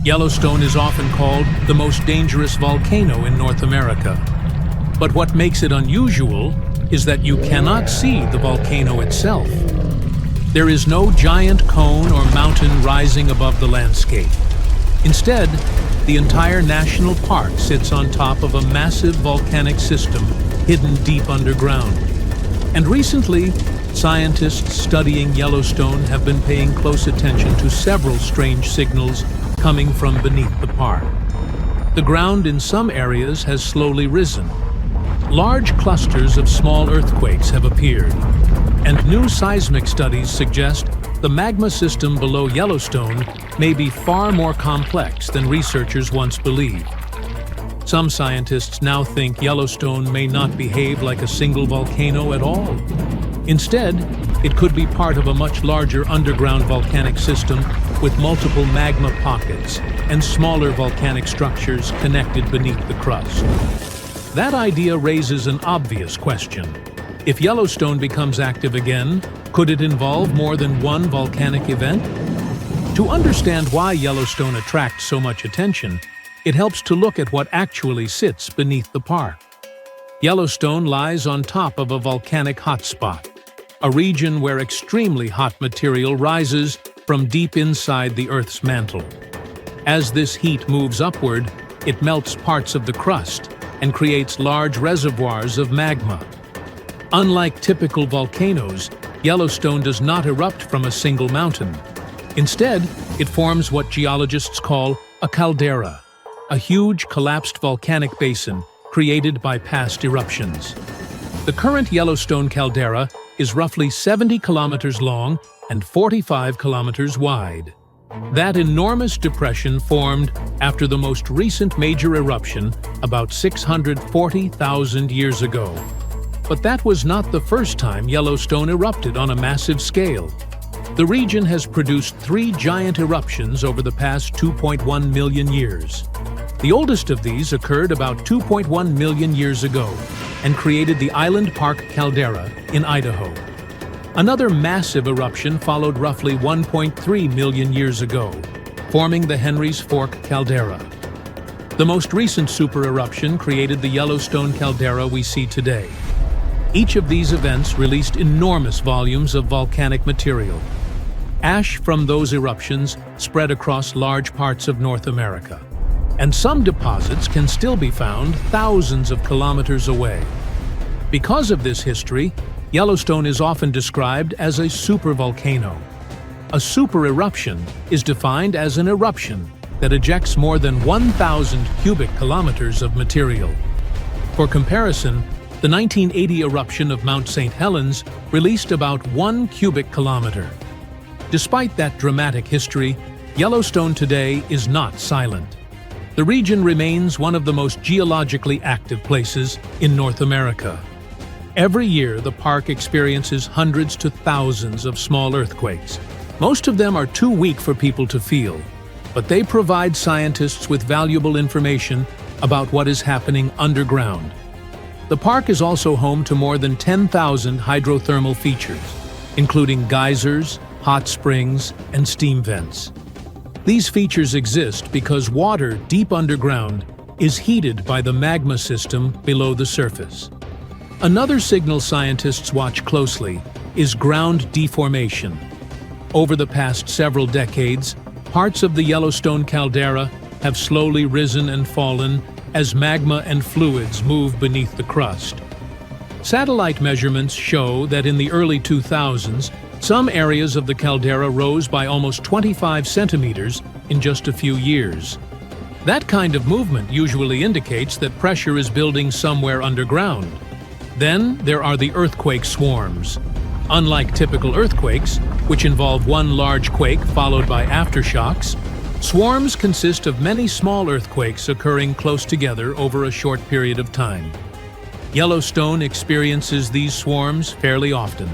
Yellowstone is often called the most dangerous volcano in North America. But what makes it unusual is that you cannot see the volcano itself. There is no giant cone or mountain rising above the landscape. Instead, the entire national park sits on top of a massive volcanic system hidden deep underground. And recently, scientists studying Yellowstone have been paying close attention to several strange signals coming from beneath the park. The ground in some areas has slowly risen. Large clusters of small earthquakes have appeared, and new seismic studies suggest the magma system below Yellowstone may be far more complex than researchers once believed. Some scientists now think Yellowstone may not behave like a single volcano at all. Instead, it could be part of a much larger underground volcanic system with multiple magma pockets and smaller volcanic structures connected beneath the crust. That idea raises an obvious question. If Yellowstone becomes active again, could it involve more than one volcanic event? To understand why Yellowstone attracts so much attention, it helps to look at what actually sits beneath the park. Yellowstone lies on top of a volcanic hotspot, a region where extremely hot material rises from deep inside the Earth's mantle. As this heat moves upward, it melts parts of the crust and creates large reservoirs of magma. Unlike typical volcanoes, Yellowstone does not erupt from a single mountain. Instead, it forms what geologists call a caldera, a huge collapsed volcanic basin created by past eruptions. The current Yellowstone caldera is roughly 70 kilometers long and 45 kilometers wide. That enormous depression formed after the most recent major eruption about 640,000 years ago. But that was not the first time Yellowstone erupted on a massive scale. The region has produced 3 giant eruptions over the past 2.1 million years. The oldest of these occurred about 2.1 million years ago and created the Island Park caldera in Idaho. Another massive eruption followed roughly 1.3 million years ago, forming the Henry's Fork caldera. The most recent supereruption created the Yellowstone caldera we see today. Each of these events released enormous volumes of volcanic material. Ash from those eruptions spread across large parts of North America, and some deposits can still be found thousands of kilometers away. Because of this history, Yellowstone is often described as a supervolcano. A supereruption is defined as an eruption that ejects more than 1,000 cubic kilometers of material. For comparison, the 1980 eruption of Mount St. Helens released about 1 cubic kilometer. Despite that dramatic history, Yellowstone today is not silent. The region remains one of the most geologically active places in North America. Every year, the park experiences hundreds to thousands of small earthquakes. Most of them are too weak for people to feel, but they provide scientists with valuable information about what is happening underground. The park is also home to more than 10,000 hydrothermal features, including geysers, hot springs, and steam vents. These features exist because water deep underground is heated by the magma system below the surface. Another signal scientists watch closely is ground deformation. Over the past several decades, parts of the Yellowstone caldera have slowly risen and fallen as magma and fluids move beneath the crust. Satellite measurements show that in the early 2000s, some areas of the caldera rose by almost 25 centimeters in just a few years. That kind of movement usually indicates that pressure is building somewhere underground. Then there are the earthquake swarms. Unlike typical earthquakes, which involve one large quake followed by aftershocks, swarms consist of many small earthquakes occurring close together over a short period of time. Yellowstone experiences these swarms fairly often.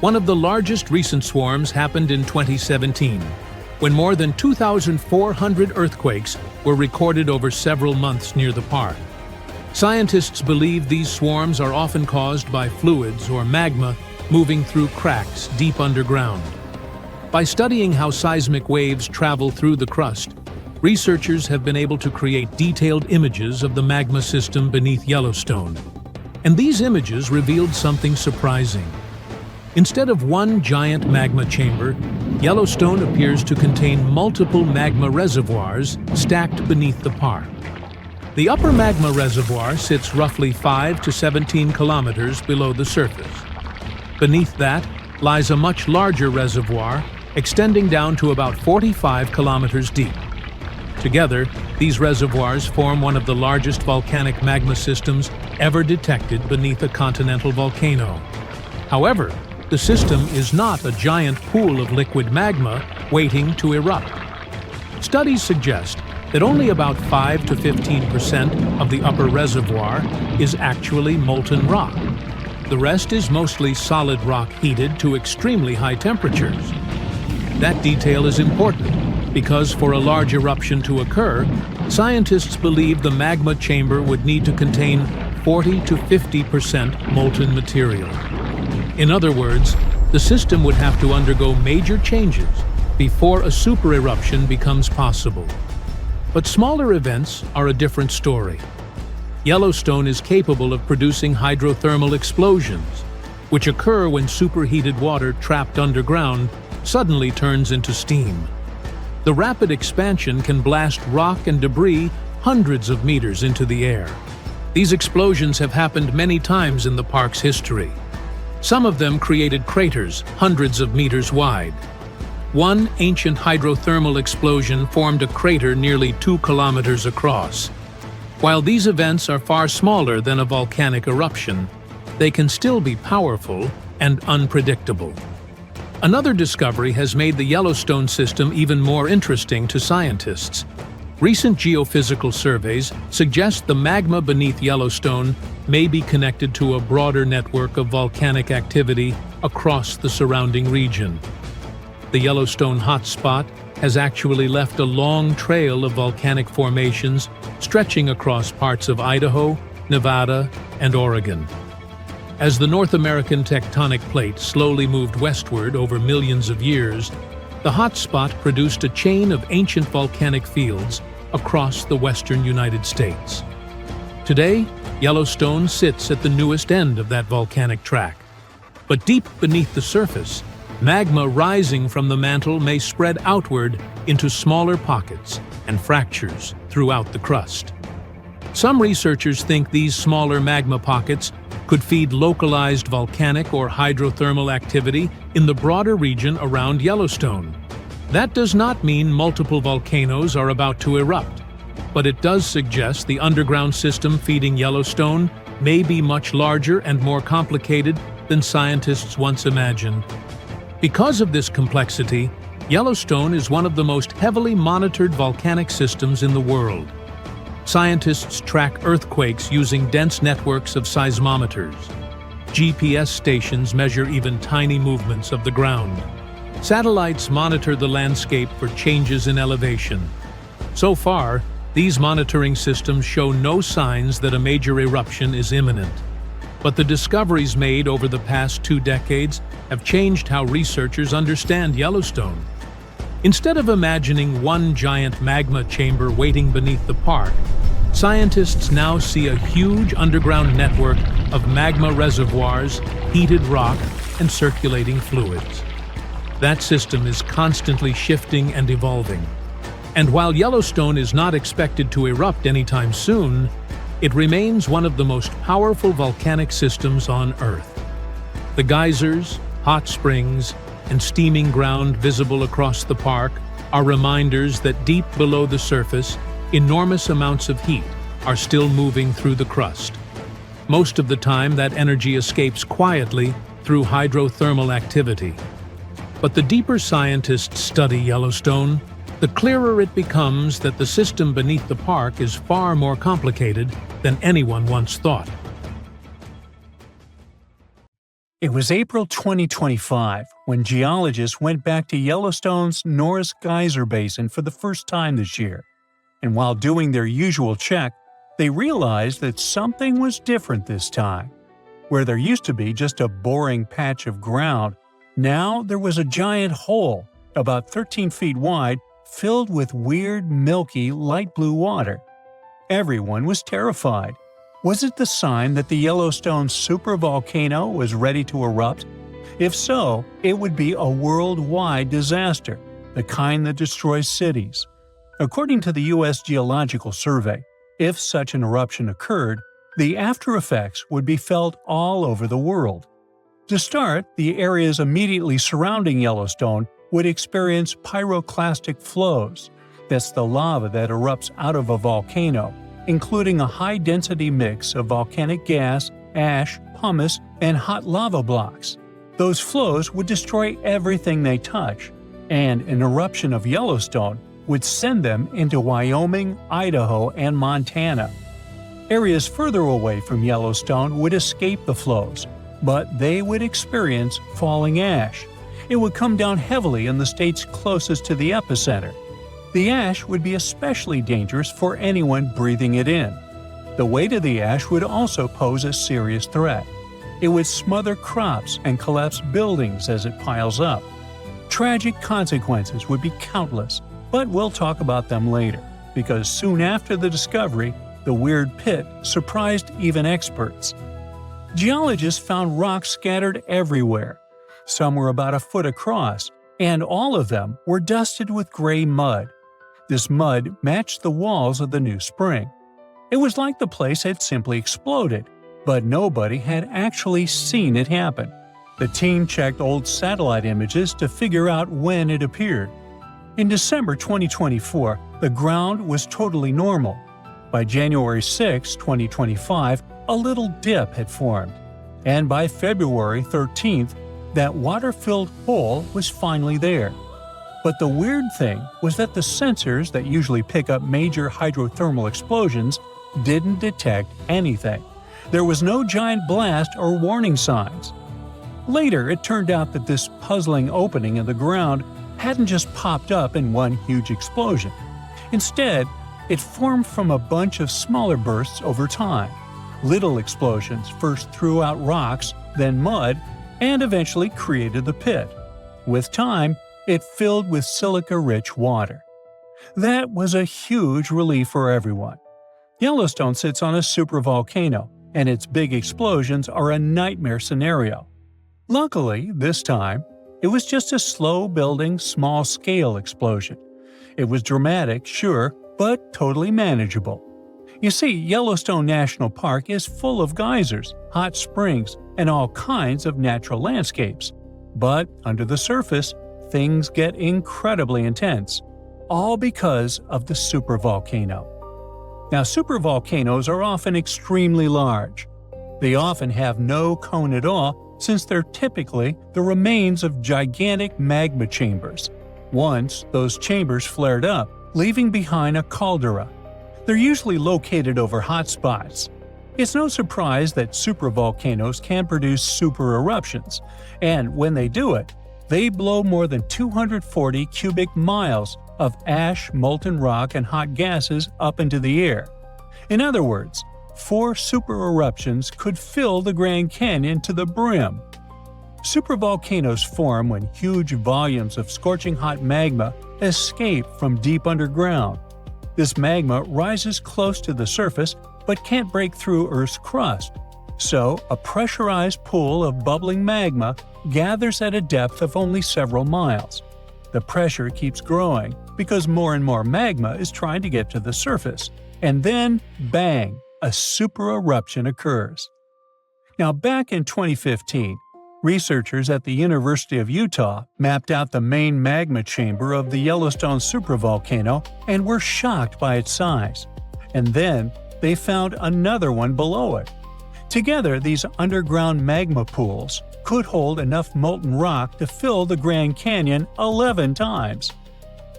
One of the largest recent swarms happened in 2017, when more than 2,400 earthquakes were recorded over several months near the park. Scientists believe these swarms are often caused by fluids or magma moving through cracks deep underground. By studying how seismic waves travel through the crust, researchers have been able to create detailed images of the magma system beneath Yellowstone. And these images revealed something surprising. Instead of one giant magma chamber, Yellowstone appears to contain multiple magma reservoirs stacked beneath the park. The upper magma reservoir sits roughly 5 to 17 kilometers below the surface. Beneath that lies a much larger reservoir extending down to about 45 kilometers deep. Together, these reservoirs form one of the largest volcanic magma systems ever detected beneath a continental volcano. However, the system is not a giant pool of liquid magma waiting to erupt. Studies suggest that only about 5 to 15% of the upper reservoir is actually molten rock. The rest is mostly solid rock heated to extremely high temperatures. That detail is important because for a large eruption to occur, scientists believe the magma chamber would need to contain 40 to 50% molten material. In other words, the system would have to undergo major changes before a supereruption becomes possible. But smaller events are a different story. Yellowstone is capable of producing hydrothermal explosions, which occur when superheated water trapped underground suddenly turns into steam. The rapid expansion can blast rock and debris hundreds of meters into the air. These explosions have happened many times in the park's history. Some of them created craters hundreds of meters wide. One ancient hydrothermal explosion formed a crater nearly 2 kilometers across. While these events are far smaller than a volcanic eruption, they can still be powerful and unpredictable. Another discovery has made the Yellowstone system even more interesting to scientists. Recent geophysical surveys suggest the magma beneath Yellowstone may be connected to a broader network of volcanic activity across the surrounding region. The Yellowstone hotspot has actually left a long trail of volcanic formations stretching across parts of Idaho, Nevada, and Oregon. As the North American tectonic plate slowly moved westward over millions of years, the hotspot produced a chain of ancient volcanic fields across the western United States. Today, Yellowstone sits at the newest end of that volcanic track. But deep beneath the surface, magma rising from the mantle may spread outward into smaller pockets and fractures throughout the crust. Some researchers think these smaller magma pockets could feed localized volcanic or hydrothermal activity in the broader region around Yellowstone. That does not mean multiple volcanoes are about to erupt, but it does suggest the underground system feeding Yellowstone may be much larger and more complicated than scientists once imagined. Because of this complexity, Yellowstone is one of the most heavily monitored volcanic systems in the world. Scientists track earthquakes using dense networks of seismometers. GPS stations measure even tiny movements of the ground. Satellites monitor the landscape for changes in elevation. So far, these monitoring systems show no signs that a major eruption is imminent. But the discoveries made over the past 2 decades have changed how researchers understand Yellowstone. Instead of imagining one giant magma chamber waiting beneath the park, scientists now see a huge underground network of magma reservoirs, heated rock, and circulating fluids. That system is constantly shifting and evolving. And while Yellowstone is not expected to erupt anytime soon, it remains one of the most powerful volcanic systems on Earth. The geysers, hot springs, and steaming ground visible across the park are reminders that deep below the surface, enormous amounts of heat are still moving through the crust. Most of the time, that energy escapes quietly through hydrothermal activity. But the deeper scientists study Yellowstone, the clearer it becomes that the system beneath the park is far more complicated than anyone once thought. It was April 2025 when geologists went back to Yellowstone's Norris Geyser Basin for the first time this year. And while doing their usual check, they realized that something was different this time. Where there used to be just a boring patch of ground, now there was a giant hole, about 13 feet wide, filled with weird, milky, light blue water. Everyone was terrified. Was it the sign that the Yellowstone supervolcano was ready to erupt? If so, it would be a worldwide disaster, the kind that destroys cities. According to the U.S. Geological Survey, if such an eruption occurred, the after effects would be felt all over the world. To start, the areas immediately surrounding Yellowstone would experience pyroclastic flows. That's the lava that erupts out of a volcano, including a high-density mix of volcanic gas, ash, pumice, and hot lava blocks. Those flows would destroy everything they touch, and an eruption of Yellowstone would send them into Wyoming, Idaho, and Montana. Areas further away from Yellowstone would escape the flows, but they would experience falling ash. It would come down heavily in the states closest to the epicenter. The ash would be especially dangerous for anyone breathing it in. The weight of the ash would also pose a serious threat. It would smother crops and collapse buildings as it piles up. Tragic consequences would be countless, but we'll talk about them later, because soon after the discovery, the weird pit surprised even experts. Geologists found rocks scattered everywhere. Some were about a foot across, and all of them were dusted with gray mud. This mud matched the walls of the new spring. It was like the place had simply exploded, but nobody had actually seen it happen. The team checked old satellite images to figure out when it appeared. In December 2024, the ground was totally normal. By January 6, 2025, a little dip had formed. And by February 13th, that water-filled hole was finally there. But the weird thing was that the sensors that usually pick up major hydrothermal explosions didn't detect anything. There was no giant blast or warning signs. Later, it turned out that this puzzling opening in the ground hadn't just popped up in one huge explosion. Instead, it formed from a bunch of smaller bursts over time. Little explosions first threw out rocks, then mud, and eventually created the pit. With time, it filled with silica-rich water. That was a huge relief for everyone. Yellowstone sits on a supervolcano, and its big explosions are a nightmare scenario. Luckily, this time, it was just a slow-building, small-scale explosion. It was dramatic, sure, but totally manageable. You see, Yellowstone National Park is full of geysers, hot springs, and all kinds of natural landscapes. But under the surface, things get incredibly intense, all because of the supervolcano. Now, supervolcanoes are often extremely large. They often have no cone at all, since they're typically the remains of gigantic magma chambers. Once, those chambers flared up, leaving behind a caldera. They're usually located over hotspots. It's no surprise that supervolcanoes can produce supereruptions, and when they do it, they blow more than 240 cubic miles of ash, molten rock, and hot gases up into the air. In other words, 4 supereruptions could fill the Grand Canyon to the brim. Supervolcanoes form when huge volumes of scorching hot magma escape from deep underground. This magma rises close to the surface but can't break through Earth's crust. So, a pressurized pool of bubbling magma gathers at a depth of only several miles. The pressure keeps growing because more and more magma is trying to get to the surface. And then, bang, a supereruption occurs. Now, back in 2015, researchers at the University of Utah mapped out the main magma chamber of the Yellowstone supervolcano and were shocked by its size. And then, they found another one below it. Together, these underground magma pools could hold enough molten rock to fill the Grand Canyon 11 times.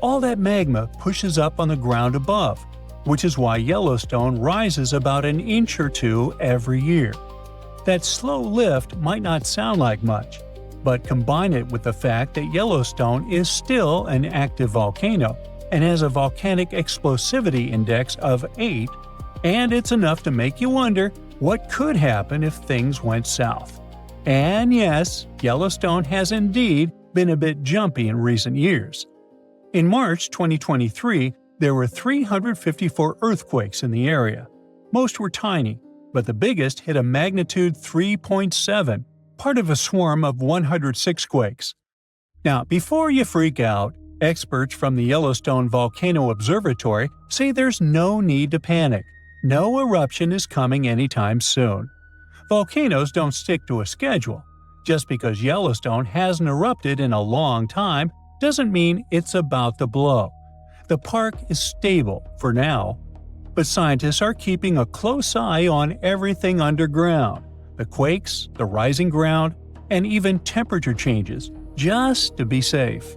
All that magma pushes up on the ground above, which is why Yellowstone rises about an inch or two every year. That slow lift might not sound like much, but combine it with the fact that Yellowstone is still an active volcano and has a volcanic explosivity index of 8, and it's enough to make you wonder what could happen if things went south. And yes, Yellowstone has indeed been a bit jumpy in recent years. In March 2023, there were 354 earthquakes in the area. Most were tiny, but the biggest hit a magnitude 3.7, part of a swarm of 106 quakes. Now, before you freak out, experts from the Yellowstone Volcano Observatory say there's no need to panic. No eruption is coming anytime soon. Volcanoes don't stick to a schedule. Just because Yellowstone hasn't erupted in a long time doesn't mean it's about to blow. The park is stable for now, but scientists are keeping a close eye on everything underground, the quakes, the rising ground, and even temperature changes, just to be safe.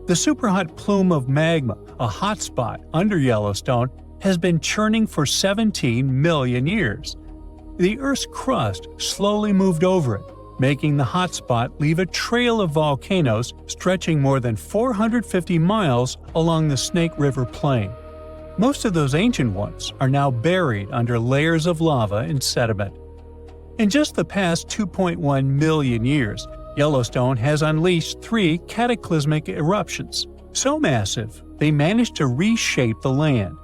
The superhot plume of magma, a hotspot under Yellowstone, has been churning for 17 million years. The Earth's crust slowly moved over it, making the hotspot leave a trail of volcanoes stretching more than 450 miles along the Snake River Plain. Most of those ancient ones are now buried under layers of lava and sediment. In just the past 2.1 million years, Yellowstone has unleashed 3 cataclysmic eruptions, so massive they managed to reshape the land.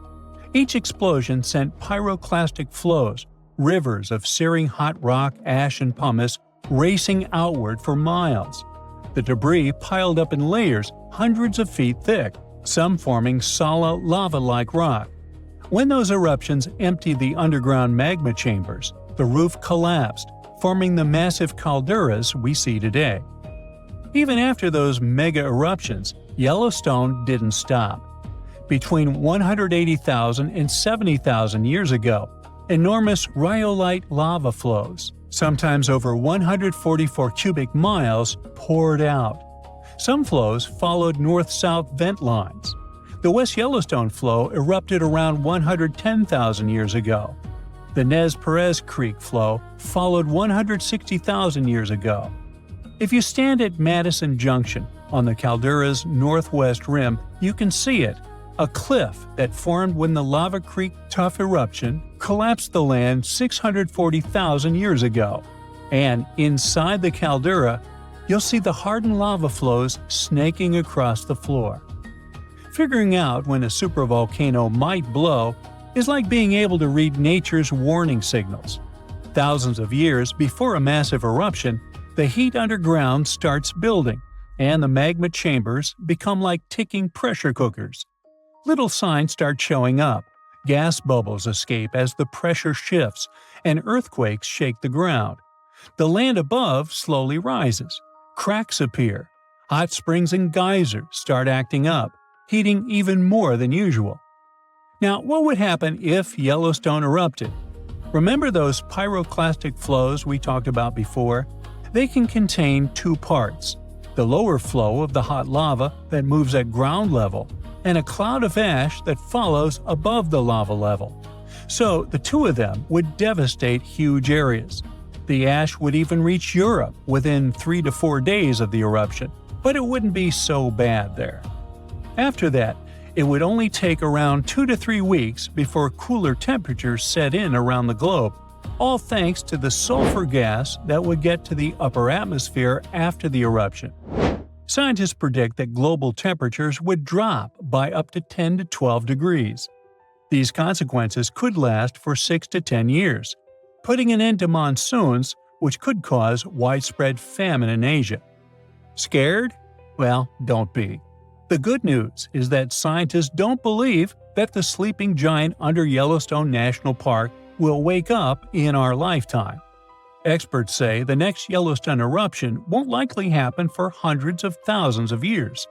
Each explosion sent pyroclastic flows, rivers of searing hot rock, ash, and pumice racing outward for miles. The debris piled up in layers hundreds of feet thick, some forming solid lava-like rock. When those eruptions emptied the underground magma chambers, the roof collapsed, forming the massive calderas we see today. Even after those mega eruptions, Yellowstone didn't stop. Between 180,000 and 70,000 years ago, enormous rhyolite lava flows, sometimes over 144 cubic miles, poured out. Some flows followed north-south vent lines. The West Yellowstone flow erupted around 110,000 years ago. The Nez Perez Creek flow followed 160,000 years ago. If you stand at Madison Junction on the caldera's northwest rim, you can see it, a cliff that formed when the Lava Creek Tuff eruption collapsed the land 640,000 years ago. And inside the caldera, you'll see the hardened lava flows snaking across the floor. Figuring out when a supervolcano might blow is like being able to read nature's warning signals. Thousands of years before a massive eruption, the heat underground starts building, and the magma chambers become like ticking pressure cookers. Little signs start showing up. Gas bubbles escape as the pressure shifts, and earthquakes shake the ground. The land above slowly rises. Cracks appear. Hot springs and geysers start acting up, heating even more than usual. Now, what would happen if Yellowstone erupted? Remember those pyroclastic flows we talked about before? They can contain 2 parts: the lower flow of the hot lava that moves at ground level, and a cloud of ash that follows above the lava level. So the 2 of them would devastate huge areas. The ash would even reach Europe within 3 to 4 days of the eruption, but it wouldn't be so bad there. After that, it would only take around 2 to 3 weeks before cooler temperatures set in around the globe, all thanks to the sulfur gas that would get to the upper atmosphere after the eruption. Scientists predict that global temperatures would drop by up to 10 to 12 degrees. These consequences could last for 6 to 10 years, putting an end to monsoons, which could cause widespread famine in Asia. Scared? Well, don't be. The good news is that scientists don't believe that the sleeping giant under Yellowstone National Park will wake up in our lifetime. Experts say the next Yellowstone eruption won't likely happen for hundreds of thousands of years.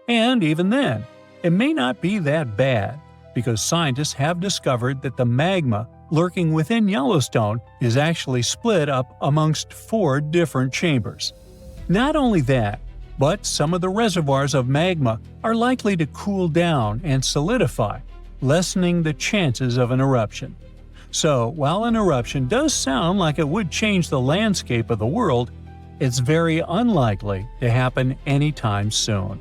And even then, it may not be that bad, because scientists have discovered that the magma lurking within Yellowstone is actually split up amongst 4 different chambers. Not only that, but some of the reservoirs of magma are likely to cool down and solidify, lessening the chances of an eruption. So, while an eruption does sound like it would change the landscape of the world, it's very unlikely to happen anytime soon.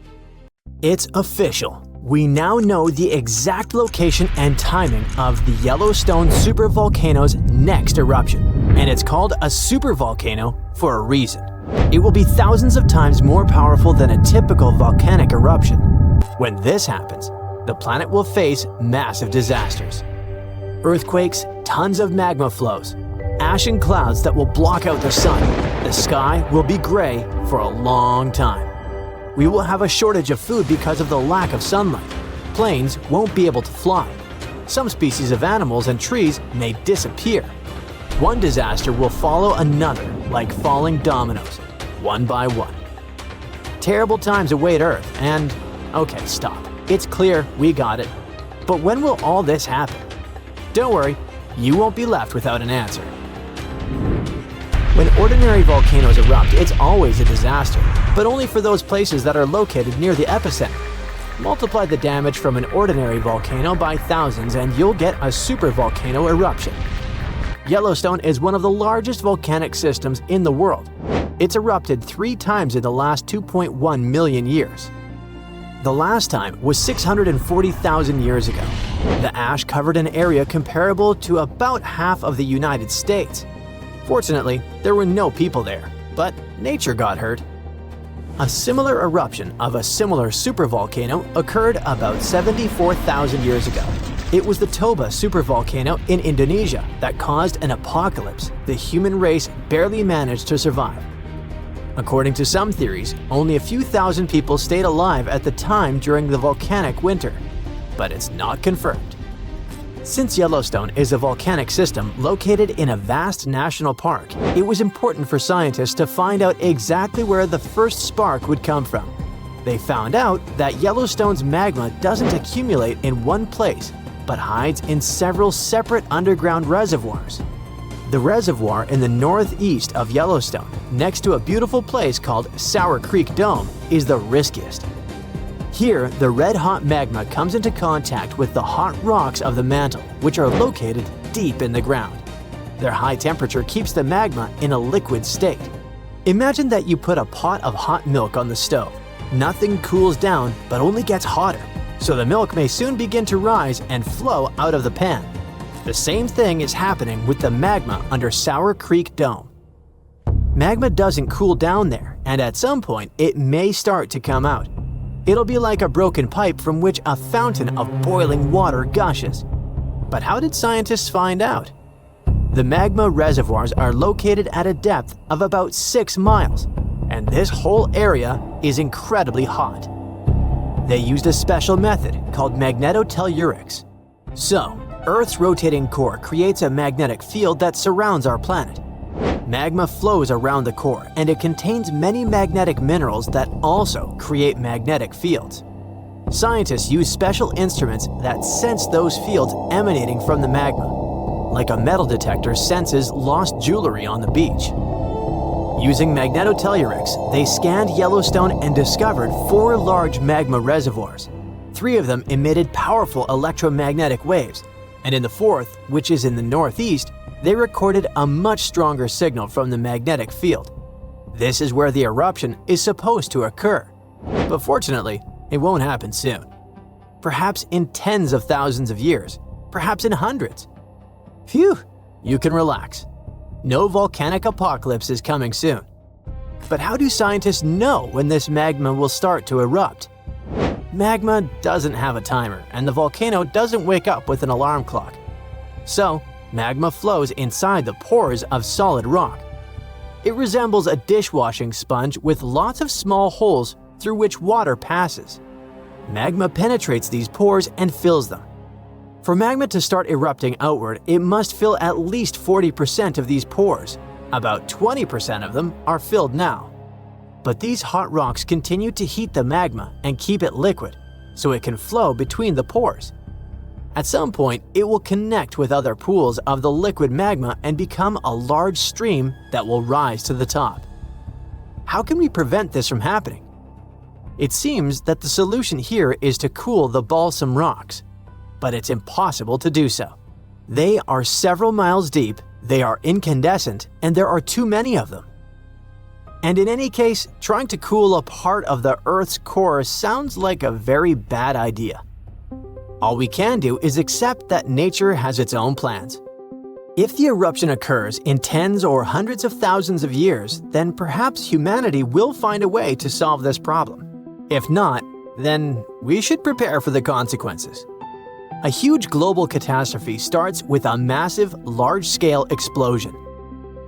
It's official. We now know the exact location and timing of the Yellowstone supervolcano's next eruption, and it's called a supervolcano for a reason. It will be thousands of times more powerful than a typical volcanic eruption. When this happens, the planet will face massive disasters. Earthquakes, tons of magma flows, ashen clouds that will block out the sun. The sky will be gray for a long time. We will have a shortage of food because of the lack of sunlight. Planes won't be able to fly. Some species of animals and trees may disappear. One disaster will follow another, like falling dominoes, one by one. Terrible times await Earth, and okay, stop. It's clear, we got it. But when will all this happen? Don't worry, you won't be left without an answer. When ordinary volcanoes erupt, it's always a disaster, but only for those places that are located near the epicenter. Multiply the damage from an ordinary volcano by thousands and you'll get a supervolcano eruption. Yellowstone is one of the largest volcanic systems in the world. It's erupted 3 times in the last 2.1 million years. The last time was 640,000 years ago. The ash covered an area comparable to about half of the United States. Fortunately, there were no people there, but nature got hurt. A similar eruption of a similar supervolcano occurred about 74,000 years ago. It was the Toba supervolcano in Indonesia that caused an apocalypse the human race barely managed to survive. According to some theories, only a few thousand people stayed alive at the time during the volcanic winter, but it's not confirmed. Since Yellowstone is a volcanic system located in a vast national park, it was important for scientists to find out exactly where the first spark would come from. They found out that Yellowstone's magma doesn't accumulate in one place, but hides in several separate underground reservoirs. The reservoir in the northeast of Yellowstone, next to a beautiful place called Sour Creek Dome, is the riskiest. Here, the red-hot magma comes into contact with the hot rocks of the mantle, which are located deep in the ground. Their high temperature keeps the magma in a liquid state. Imagine that you put a pot of hot milk on the stove. Nothing cools down, but only gets hotter, so the milk may soon begin to rise and flow out of the pan. The same thing is happening with the magma under Sour Creek Dome. Magma doesn't cool down there, and at some point it may start to come out. It'll be like a broken pipe from which a fountain of boiling water gushes. But how did scientists find out? The magma reservoirs are located at a depth of about 6 miles, and this whole area is incredibly hot. They used a special method called magnetotellurics. So, Earth's rotating core creates a magnetic field that surrounds our planet. Magma flows around the core, and it contains many magnetic minerals that also create magnetic fields. Scientists use special instruments that sense those fields emanating from the magma, like a metal detector senses lost jewelry on the beach. Using magnetotellurics, they scanned Yellowstone and discovered 4 large magma reservoirs. 3 of them emitted powerful electromagnetic waves, and in the 4th, which is in the northeast, they recorded a much stronger signal from the magnetic field. This is where the eruption is supposed to occur. But fortunately, it won't happen soon. Perhaps in tens of thousands of years, perhaps in hundreds. Phew, you can relax. No volcanic apocalypse is coming soon. But how do scientists know when this magma will start to erupt? Magma doesn't have a timer, and the volcano doesn't wake up with an alarm clock. So, magma flows inside the pores of solid rock. It resembles a dishwashing sponge with lots of small holes through which water passes. Magma penetrates these pores and fills them. For magma to start erupting outward, it must fill at least 40% of these pores. About 20% of them are filled now. But these hot rocks continue to heat the magma and keep it liquid, so it can flow between the pores. At some point, it will connect with other pools of the liquid magma and become a large stream that will rise to the top. How can we prevent this from happening? It seems that the solution here is to cool the balsam rocks, but it's impossible to do so. They are several miles deep, they are incandescent, and there are too many of them. And in any case, trying to cool a part of the Earth's core sounds like a very bad idea. All we can do is accept that nature has its own plans. If the eruption occurs in tens or hundreds of thousands of years, then perhaps humanity will find a way to solve this problem. If not, then we should prepare for the consequences. A huge global catastrophe starts with a massive, large-scale explosion.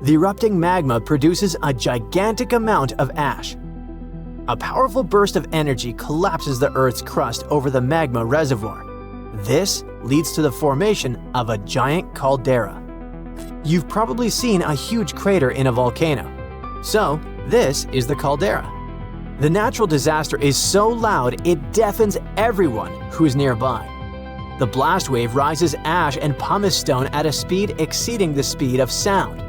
The erupting magma produces a gigantic amount of ash. A powerful burst of energy collapses the Earth's crust over the magma reservoir. This leads to the formation of a giant caldera. You've probably seen a huge crater in a volcano. So, this is the caldera. The natural disaster is so loud it deafens everyone who's nearby. The blast wave rises ash and pumice stone at a speed exceeding the speed of sound.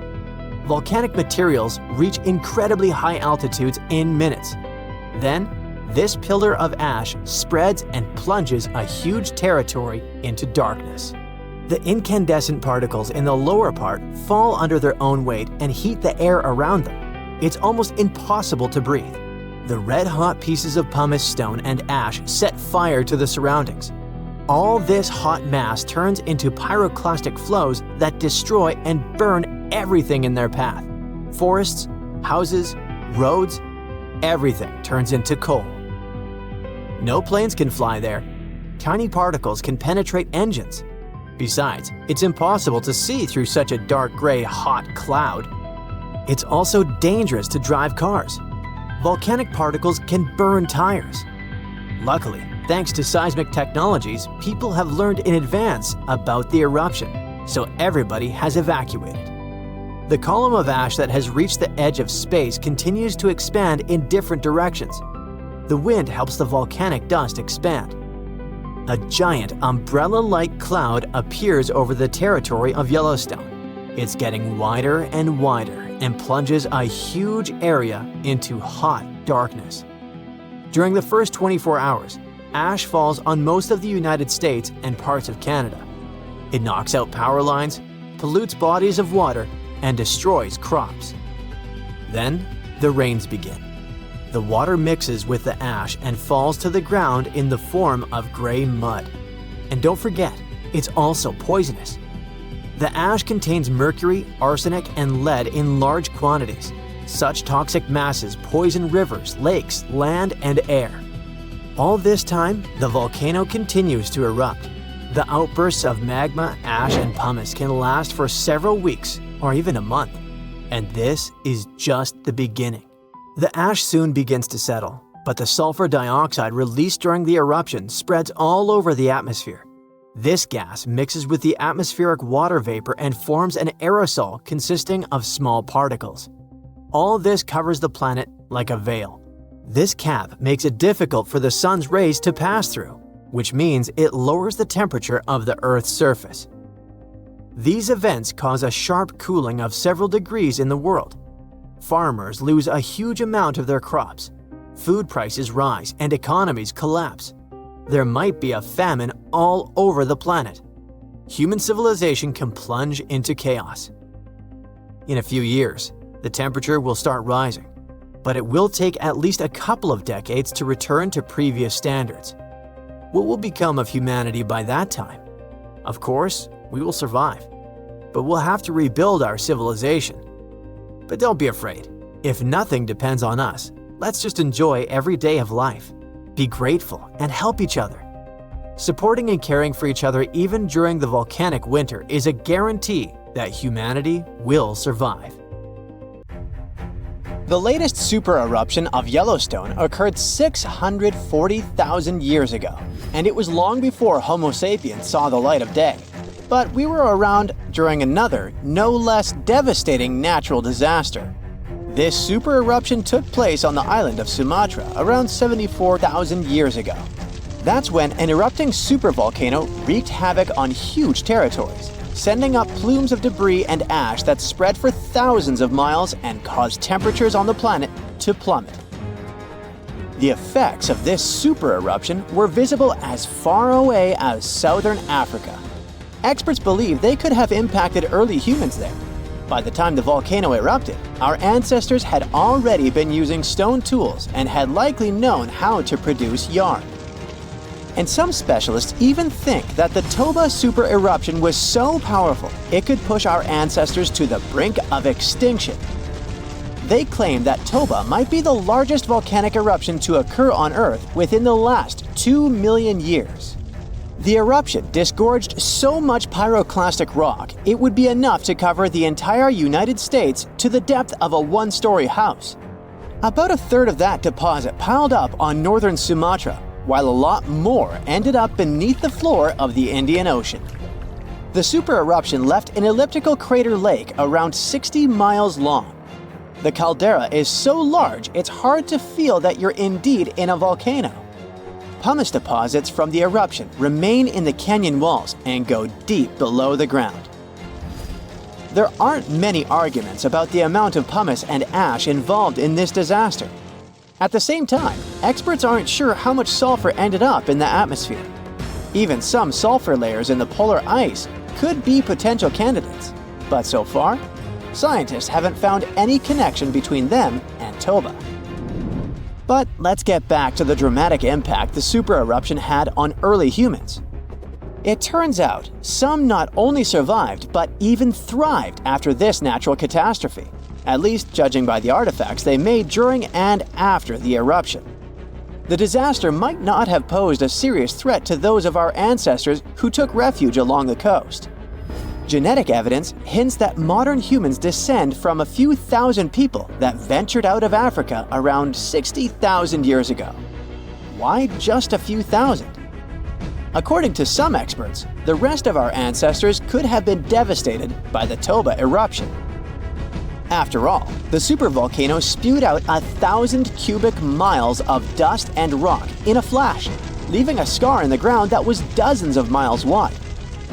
Volcanic materials reach incredibly high altitudes in minutes. Then, this pillar of ash spreads and plunges a huge territory into darkness. The incandescent particles in the lower part fall under their own weight and heat the air around them. It's almost impossible to breathe. The red-hot pieces of pumice stone and ash set fire to the surroundings. All this hot mass turns into pyroclastic flows that destroy and burn everything in their path. Forests, houses, roads, everything turns into coal. No planes can fly there. Tiny particles can penetrate engines. Besides, it's impossible to see through such a dark gray, hot cloud. It's also dangerous to drive cars. Volcanic particles can burn tires. Luckily, thanks to seismic technologies, people have learned in advance about the eruption, so everybody has evacuated. The column of ash that has reached the edge of space continues to expand in different directions. The wind helps the volcanic dust expand. A giant umbrella-like cloud appears over the territory of Yellowstone. It's getting wider and wider and plunges a huge area into hot darkness. During the first 24 hours, ash falls on most of the United States and parts of Canada. It knocks out power lines, pollutes bodies of water, and destroys crops. Then, the rains begin. The water mixes with the ash and falls to the ground in the form of gray mud. And don't forget, it's also poisonous. The ash contains mercury, arsenic, and lead in large quantities. Such toxic masses poison rivers, lakes, land, and air. All this time, the volcano continues to erupt. The outbursts of magma, ash, and pumice can last for several weeks or even a month. And this is just the beginning. The ash soon begins to settle, but the sulfur dioxide released during the eruption spreads all over the atmosphere. This gas mixes with the atmospheric water vapor and forms an aerosol consisting of small particles. All this covers the planet like a veil. This cap makes it difficult for the sun's rays to pass through, which means it lowers the temperature of the Earth's surface. These events cause a sharp cooling of several degrees in the world. Farmers lose a huge amount of their crops. Food prices rise and economies collapse. There might be a famine all over the planet. Human civilization can plunge into chaos. In a few years, the temperature will start rising, but it will take at least a couple of decades to return to previous standards. What will become of humanity by that time? Of course, we will survive, but we'll have to rebuild our civilization. But don't be afraid. If nothing depends on us, let's just enjoy every day of life. Be grateful and help each other. Supporting and caring for each other even during the volcanic winter is a guarantee that humanity will survive. The latest supereruption of Yellowstone occurred 640,000 years ago, and it was long before Homo sapiens saw the light of day. But we were around during another, no less devastating natural disaster. This supereruption took place on the island of Sumatra around 74,000 years ago. That's when an erupting supervolcano wreaked havoc on huge territories, sending up plumes of debris and ash that spread for thousands of miles and caused temperatures on the planet to plummet. The effects of this supereruption were visible as far away as southern Africa. Experts believe they could have impacted early humans there. By the time the volcano erupted, our ancestors had already been using stone tools and had likely known how to produce yarn. And some specialists even think that the Toba supereruption was so powerful it could push our ancestors to the brink of extinction. They claim that Toba might be the largest volcanic eruption to occur on Earth within the last 2 million years. The eruption disgorged so much pyroclastic rock it would be enough to cover the entire United States to the depth of a one-story house. About a third of that deposit piled up on northern Sumatra, while a lot more ended up beneath the floor of the Indian Ocean. The supereruption left an elliptical crater lake around 60 miles long. The caldera is so large it's hard to feel that you're indeed in a volcano. Pumice deposits from the eruption remain in the canyon walls and go deep below the ground. There aren't many arguments about the amount of pumice and ash involved in this disaster. At the same time, experts aren't sure how much sulfur ended up in the atmosphere. Even some sulfur layers in the polar ice could be potential candidates, but so far, scientists haven't found any connection between them and Toba. But let's get back to the dramatic impact the supereruption had on early humans. It turns out some not only survived but even thrived after this natural catastrophe, at least judging by the artifacts they made during and after the eruption. The disaster might not have posed a serious threat to those of our ancestors who took refuge along the coast. Genetic evidence hints that modern humans descend from a few thousand people that ventured out of Africa around 60,000 years ago. Why just a few thousand? According to some experts, the rest of our ancestors could have been devastated by the Toba eruption. After all, the supervolcano spewed out 1,000 cubic miles of dust and rock in a flash, leaving a scar in the ground that was dozens of miles wide.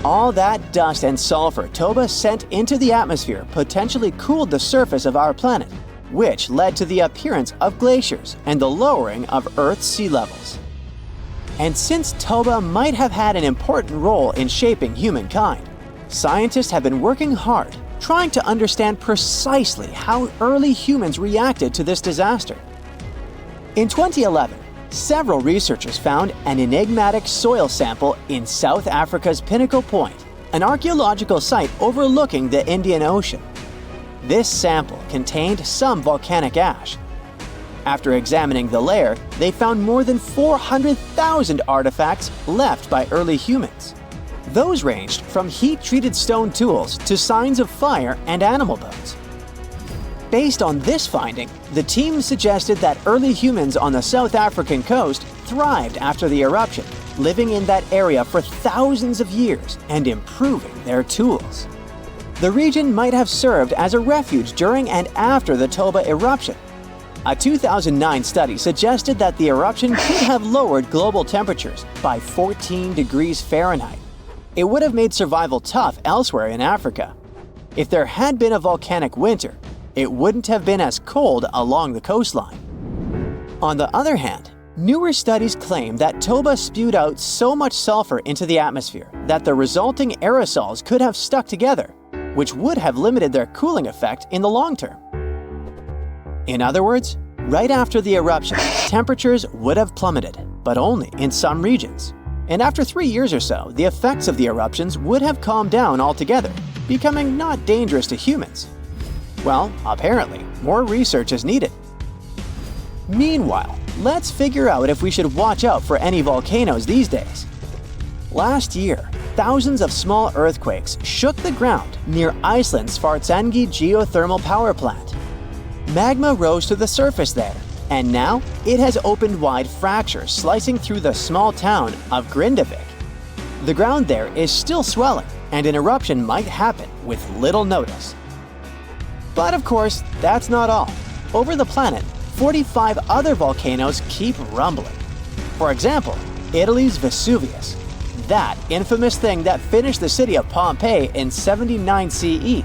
All that dust and sulfur Toba sent into the atmosphere potentially cooled the surface of our planet, which led to the appearance of glaciers and the lowering of Earth's sea levels. And since Toba might have had an important role in shaping humankind, scientists have been working hard trying to understand precisely how early humans reacted to this disaster. In 2011, several researchers found an enigmatic soil sample in South Africa's Pinnacle Point, an archaeological site overlooking the Indian Ocean. This sample contained some volcanic ash. After examining the layer, they found more than 400,000 artifacts left by early humans. Those ranged from heat-treated stone tools to signs of fire and animal bones. Based on this finding, the team suggested that early humans on the South African coast thrived after the eruption, living in that area for thousands of years and improving their tools. The region might have served as a refuge during and after the Toba eruption. A 2009 study suggested that the eruption could have lowered global temperatures by 14 degrees Fahrenheit. It would have made survival tough elsewhere in Africa. If there had been a volcanic winter, it wouldn't have been as cold along the coastline. On the other hand, newer studies claim that Toba spewed out so much sulfur into the atmosphere that the resulting aerosols could have stuck together, which would have limited their cooling effect in the long term. In other words, right after the eruption, temperatures would have plummeted, but only in some regions. And after 3 years or so, the effects of the eruptions would have calmed down altogether, becoming not dangerous to humans. Well, apparently, more research is needed. Meanwhile, let's figure out if we should watch out for any volcanoes these days. Last year, thousands of small earthquakes shook the ground near Iceland's Svartsengi geothermal power plant. Magma rose to the surface there, and now it has opened wide fractures slicing through the small town of Grindavik. The ground there is still swelling, and an eruption might happen with little notice. But of course, that's not all. Over the planet, 45 other volcanoes keep rumbling. For example, Italy's Vesuvius, that infamous thing that finished the city of Pompeii in 79 CE.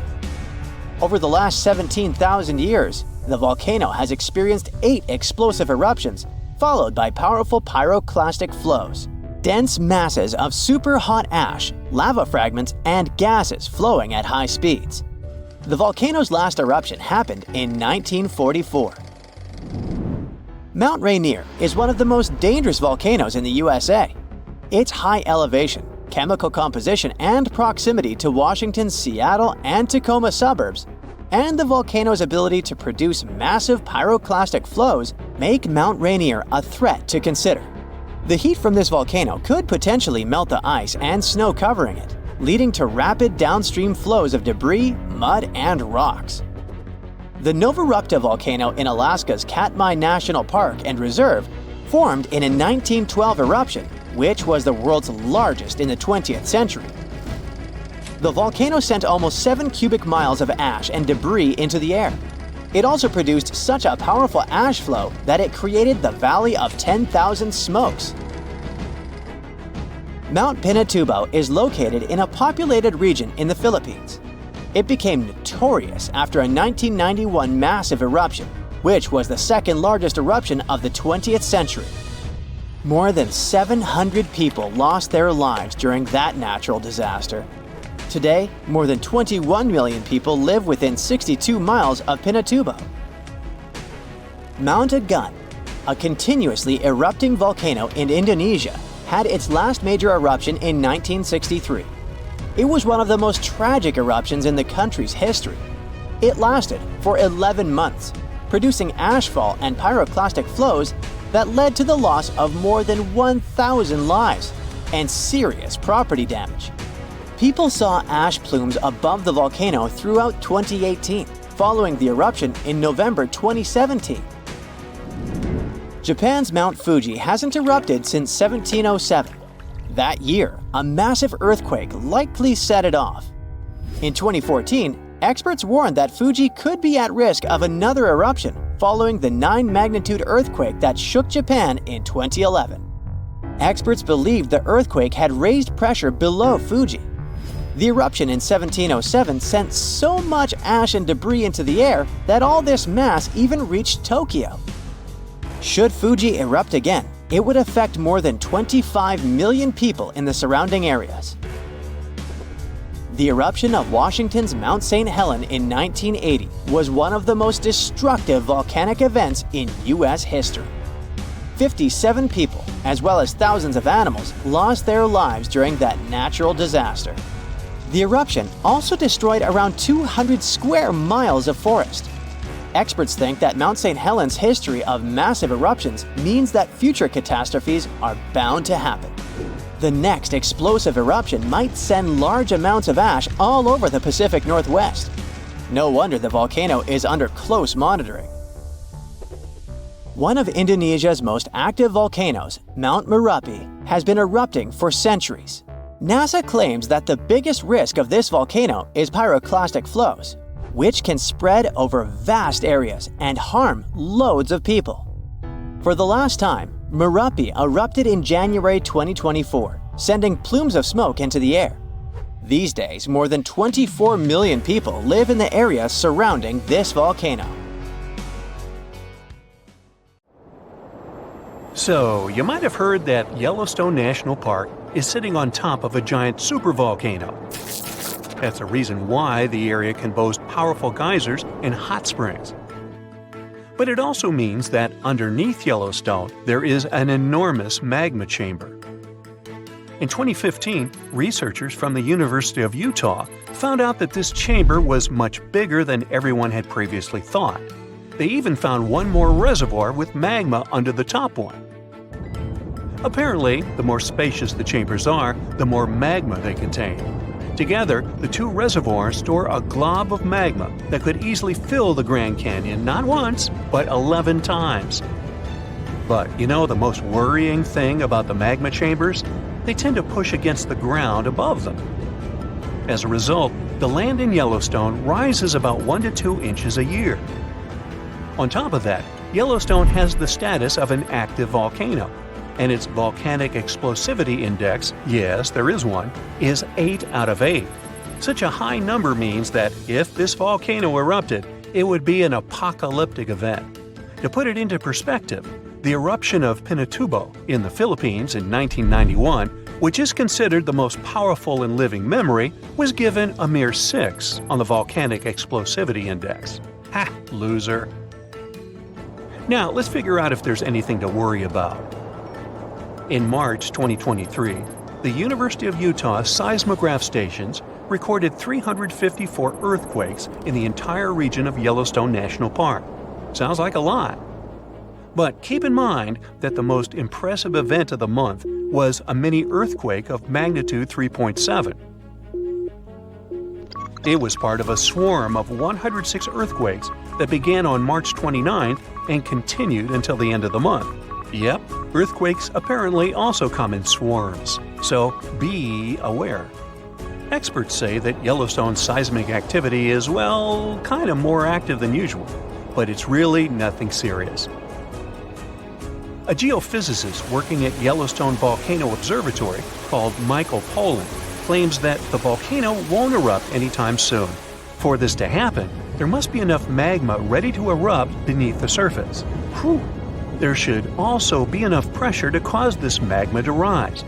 Over the last 17,000 years, the volcano has experienced 8 explosive eruptions, followed by powerful pyroclastic flows, dense masses of super hot ash, lava fragments, and gases flowing at high speeds. The volcano's last eruption happened in 1944. Mount Rainier is one of the most dangerous volcanoes in the USA. Its high elevation, chemical composition, and proximity to Washington's Seattle and Tacoma suburbs and the volcano's ability to produce massive pyroclastic flows make Mount Rainier a threat to consider. The heat from this volcano could potentially melt the ice and snow covering it, leading to rapid downstream flows of debris, mud, and rocks. The Novarupta volcano in Alaska's Katmai National Park and Reserve formed in a 1912 eruption, which was the world's largest in the 20th century. The volcano sent almost 7 cubic miles of ash and debris into the air. It also produced such a powerful ash flow that it created the Valley of 10,000 Smokes. Mount Pinatubo is located in a populated region in the Philippines. It became notorious after a 1991 massive eruption, which was the second largest eruption of the 20th century. More than 700 people lost their lives during that natural disaster. Today, more than 21 million people live within 62 miles of Pinatubo. Mount Agun, a continuously erupting volcano in Indonesia, had its last major eruption in 1963. It was one of the most tragic eruptions in the country's history. It lasted for 11 months, producing ashfall and pyroclastic flows that led to the loss of more than 1,000 lives and serious property damage. People saw ash plumes above the volcano throughout 2018, following the eruption in November 2017. Japan's Mount Fuji hasn't erupted since 1707. That year, a massive earthquake likely set it off. In 2014, experts warned that Fuji could be at risk of another eruption following the 9-magnitude earthquake that shook Japan in 2011. Experts believed the earthquake had raised pressure below Fuji. The eruption in 1707 sent so much ash and debris into the air that all this mass even reached Tokyo. Should Fuji erupt again, it would affect more than 25 million people in the surrounding areas. The eruption of Washington's Mount St. Helens in 1980 was one of the most destructive volcanic events in U.S. history. 57 people, as well as thousands of animals, lost their lives during that natural disaster. The eruption also destroyed around 200 square miles of forest. Experts think that Mount St. Helens' history of massive eruptions means that future catastrophes are bound to happen. The next explosive eruption might send large amounts of ash all over the Pacific Northwest. No wonder the volcano is under close monitoring. One of Indonesia's most active volcanoes, Mount Merapi, has been erupting for centuries. NASA claims that the biggest risk of this volcano is pyroclastic flows, which can spread over vast areas and harm loads of people. For the last time, Merapi erupted in January 2024, sending plumes of smoke into the air. These days, more than 24 million people live in the area surrounding this volcano. So, you might have heard that Yellowstone National Park is sitting on top of a giant supervolcano. That's the reason why the area can boast powerful geysers and hot springs. But it also means that underneath Yellowstone, there is an enormous magma chamber. In 2015, researchers from the University of Utah found out that this chamber was much bigger than everyone had previously thought. They even found one more reservoir with magma under the top one. Apparently, the more spacious the chambers are, the more magma they contain. Together, the two reservoirs store a glob of magma that could easily fill the Grand Canyon not once, but 11 times. But you know the most worrying thing about the magma chambers? They tend to push against the ground above them. As a result, the land in Yellowstone rises about 1 to 2 inches a year. On top of that, Yellowstone has the status of an active volcano, and its volcanic explosivity index, yes, there is one, is 8 out of 8. Such a high number means that if this volcano erupted, it would be an apocalyptic event. To put it into perspective, the eruption of Pinatubo in the Philippines in 1991, which is considered the most powerful in living memory, was given a mere 6 on the volcanic explosivity index. Ha, loser. Now, let's figure out if there's anything to worry about. In March 2023, the University of Utah seismograph stations recorded 354 earthquakes in the entire region of Yellowstone National Park. Sounds like a lot. But keep in mind that the most impressive event of the month was a mini earthquake of magnitude 3.7. It was part of a swarm of 106 earthquakes that began on March 29th and continued until the end of the month. Yep, earthquakes apparently also come in swarms, so be aware. Experts say that Yellowstone's seismic activity is, well, kind of more active than usual, but it's really nothing serious. A geophysicist working at Yellowstone Volcano Observatory called Michael Pollan claims that the volcano won't erupt anytime soon. For this to happen, there must be enough magma ready to erupt beneath the surface. Whew. There should also be enough pressure to cause this magma to rise.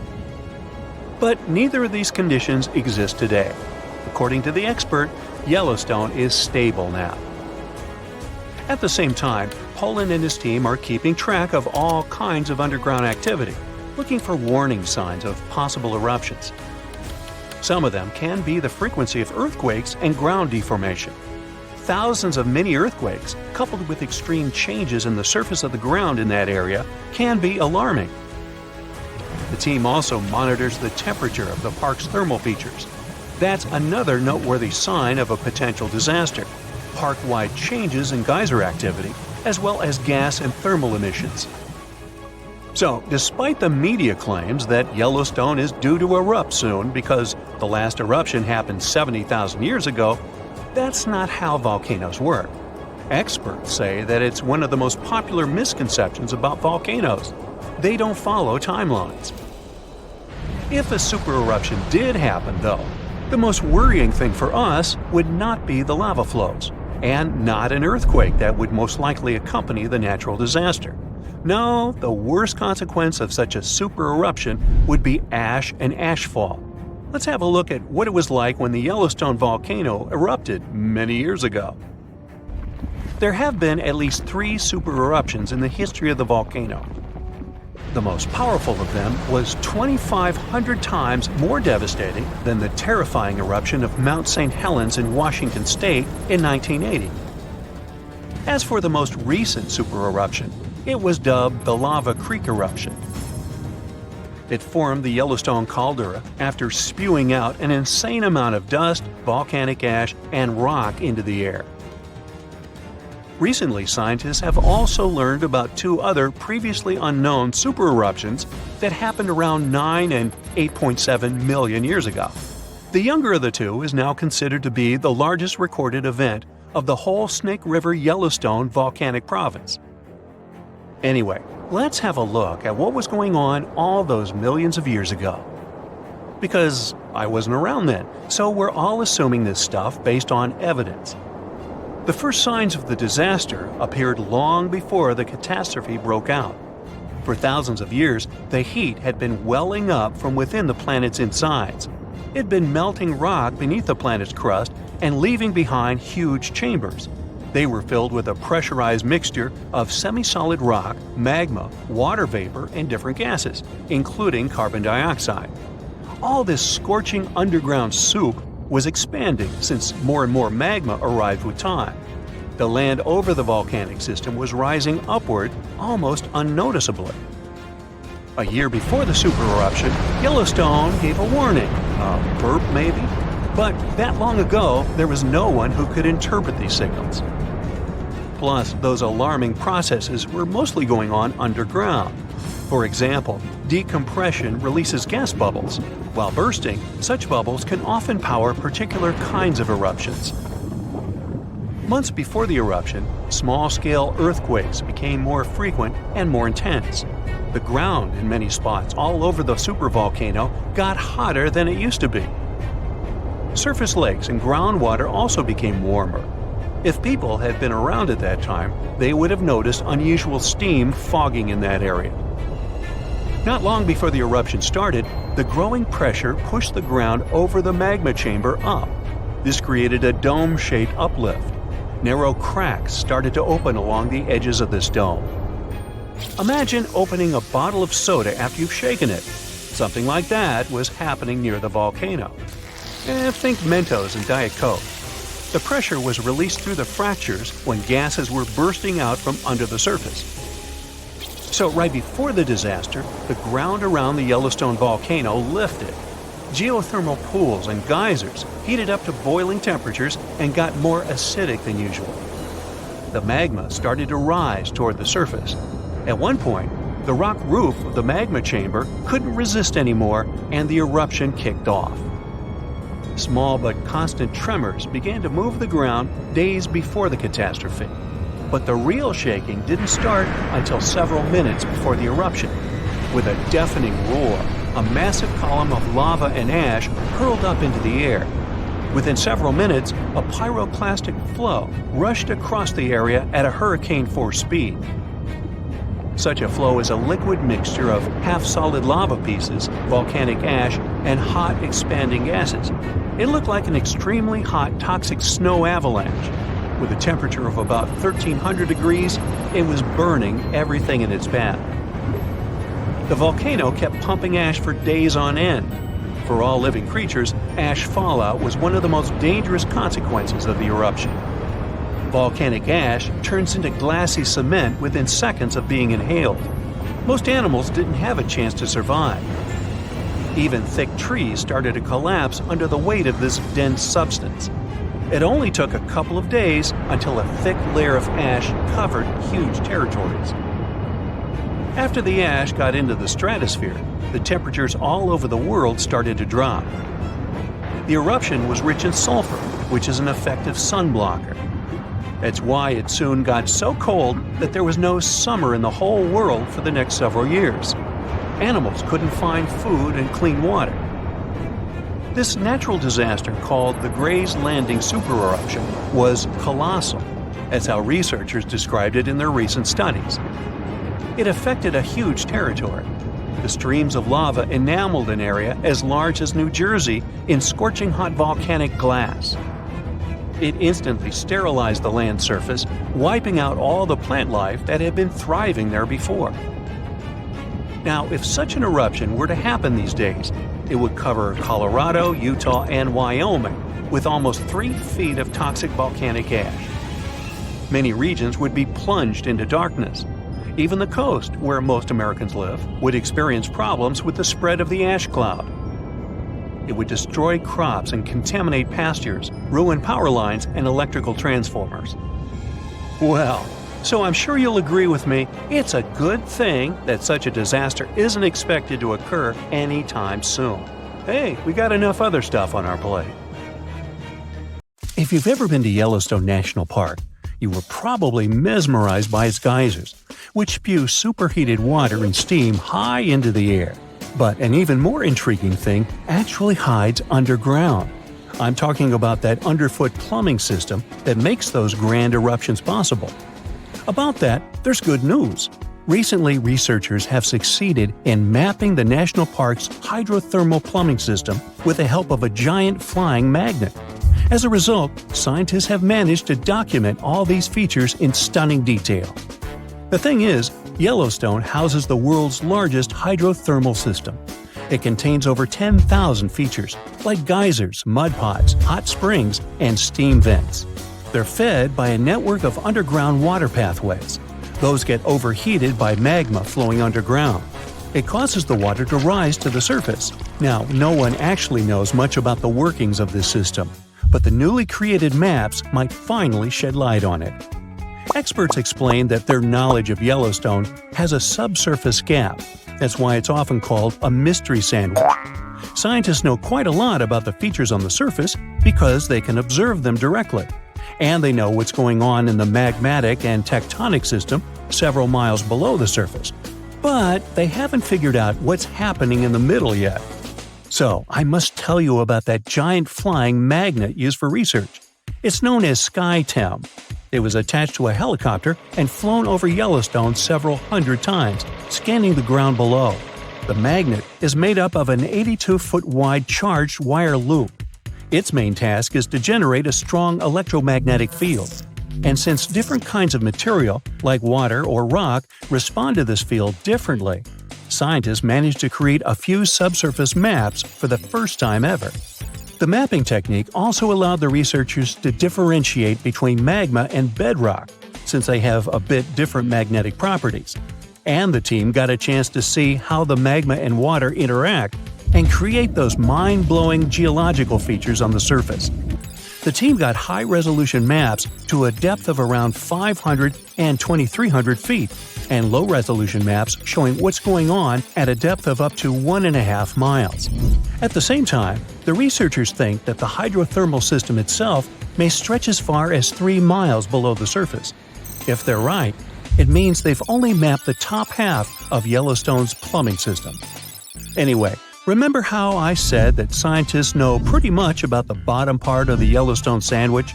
But neither of these conditions exist today. According to the expert, Yellowstone is stable now. At the same time, Pollan and his team are keeping track of all kinds of underground activity, looking for warning signs of possible eruptions. Some of them can be the frequency of earthquakes and ground deformation. Thousands of mini earthquakes, coupled with extreme changes in the surface of the ground in that area, can be alarming. The team also monitors the temperature of the park's thermal features. That's another noteworthy sign of a potential disaster. Park-wide changes in geyser activity, as well as gas and thermal emissions. So, despite the media claims that Yellowstone is due to erupt soon because the last eruption happened 70,000 years ago, that's not how volcanoes work. Experts say that it's one of the most popular misconceptions about volcanoes. They don't follow timelines. If a supereruption did happen, though, the most worrying thing for us would not be the lava flows, and not an earthquake that would most likely accompany the natural disaster. No, the worst consequence of such a supereruption would be ash and ashfall. Let's have a look at what it was like when the Yellowstone volcano erupted many years ago. There have been at least 3 supereruptions in the history of the volcano. The most powerful of them was 2,500 times more devastating than the terrifying eruption of Mount St. Helens in Washington state in 1980. As for the most recent supereruption, it was dubbed the Lava Creek eruption. It formed the Yellowstone caldera after spewing out an insane amount of dust, volcanic ash, and rock into the air. Recently, scientists have also learned about 2 other previously unknown supereruptions that happened around 9 and 8.7 million years ago. The younger of the 2 is now considered to be the largest recorded event of the whole Snake River Yellowstone volcanic province. Anyway, let's have a look at what was going on all those millions of years ago. Because I wasn't around then, so we're all assuming this stuff based on evidence. The first signs of the disaster appeared long before the catastrophe broke out. For thousands of years, the heat had been welling up from within the planet's insides. It had been melting rock beneath the planet's crust and leaving behind huge chambers. They were filled with a pressurized mixture of semi-solid rock, magma, water vapor, and different gases, including carbon dioxide. All this scorching underground soup was expanding since more and more magma arrived with time. The land over the volcanic system was rising upward almost unnoticeably. A year before the supereruption, Yellowstone gave a warning, a burp maybe, but that long ago there was no one who could interpret these signals. Plus, those alarming processes were mostly going on underground. For example, decompression releases gas bubbles. While bursting, such bubbles can often power particular kinds of eruptions. Months before the eruption, small-scale earthquakes became more frequent and more intense. The ground in many spots all over the supervolcano got hotter than it used to be. Surface lakes and groundwater also became warmer. If people had been around at that time, they would have noticed unusual steam fogging in that area. Not long before the eruption started, the growing pressure pushed the ground over the magma chamber up. This created a dome-shaped uplift. Narrow cracks started to open along the edges of this dome. Imagine opening a bottle of soda after you've shaken it. Something like that was happening near the volcano. Think Mentos and Diet Coke. The pressure was released through the fractures when gases were bursting out from under the surface. So right before the disaster, the ground around the Yellowstone volcano lifted. Geothermal pools and geysers heated up to boiling temperatures and got more acidic than usual. The magma started to rise toward the surface. At one point, the rock roof of the magma chamber couldn't resist anymore, and the eruption kicked off. Small but constant tremors began to move the ground days before the catastrophe. But the real shaking didn't start until several minutes before the eruption. With a deafening roar, a massive column of lava and ash hurled up into the air. Within several minutes, a pyroclastic flow rushed across the area at a hurricane-force speed. Such a flow is a liquid mixture of half-solid lava pieces, volcanic ash, and hot, expanding gases. It looked like an extremely hot, toxic snow avalanche. With a temperature of about 1,300 degrees, it was burning everything in its path. The volcano kept pumping ash for days on end. For all living creatures, ash fallout was one of the most dangerous consequences of the eruption. Volcanic ash turns into glassy cement within seconds of being inhaled. Most animals didn't have a chance to survive. Even thick trees started to collapse under the weight of this dense substance. It only took a couple of days until a thick layer of ash covered huge territories. After the ash got into the stratosphere, the temperatures all over the world started to drop. The eruption was rich in sulfur, which is an effective sunblocker. That's why it soon got so cold that there was no summer in the whole world for the next several years. Animals couldn't find food and clean water. This natural disaster, called the Gray's Landing supereruption, was colossal. That's how researchers described it in their recent studies. It affected a huge territory. The streams of lava enameled an area as large as New Jersey in scorching hot volcanic glass. It instantly sterilized the land surface, wiping out all the plant life that had been thriving there before. Now, if such an eruption were to happen these days, it would cover Colorado, Utah, and Wyoming with almost 3 feet of toxic volcanic ash. Many regions would be plunged into darkness. Even the coast, where most Americans live, would experience problems with the spread of the ash cloud. It would destroy crops and contaminate pastures, ruin power lines and electrical transformers. Well, so I'm sure you'll agree with me, it's a good thing that such a disaster isn't expected to occur anytime soon. Hey, we got enough other stuff on our plate. If you've ever been to Yellowstone National Park, you were probably mesmerized by its geysers, which spew superheated water and steam high into the air. But an even more intriguing thing actually hides underground. I'm talking about that underfoot plumbing system that makes those grand eruptions possible. About that, there's good news. Recently, researchers have succeeded in mapping the national park's hydrothermal plumbing system with the help of a giant flying magnet. As a result, scientists have managed to document all these features in stunning detail. The thing is, Yellowstone houses the world's largest hydrothermal system. It contains over 10,000 features, like geysers, mud pots, hot springs, and steam vents. They're fed by a network of underground water pathways. Those get overheated by magma flowing underground. It causes the water to rise to the surface. Now, no one actually knows much about the workings of this system, but the newly created maps might finally shed light on it. Experts explain that their knowledge of Yellowstone has a subsurface gap. That's why it's often called a mystery sandwich. Scientists know quite a lot about the features on the surface because they can observe them directly. And they know what's going on in the magmatic and tectonic system several miles below the surface. But they haven't figured out what's happening in the middle yet. So, I must tell you about that giant flying magnet used for research. It's known as SkyTem. It was attached to a helicopter and flown over Yellowstone several hundred times, scanning the ground below. The magnet is made up of an 82-foot wide charged wire loop. Its main task is to generate a strong electromagnetic field. And since different kinds of material, like water or rock, respond to this field differently, scientists managed to create a few subsurface maps for the first time ever. The mapping technique also allowed the researchers to differentiate between magma and bedrock, since they have a bit different magnetic properties. And the team got a chance to see how the magma and water interact and create those mind-blowing geological features on the surface. The team got high-resolution maps to a depth of around 500 and 2,300 feet, and low-resolution maps showing what's going on at a depth of up to 1.5 miles. At the same time, the researchers think that the hydrothermal system itself may stretch as far as 3 miles below the surface. If they're right, it means they've only mapped the top half of Yellowstone's plumbing system. Anyway, remember how I said that scientists know pretty much about the bottom part of the Yellowstone sandwich?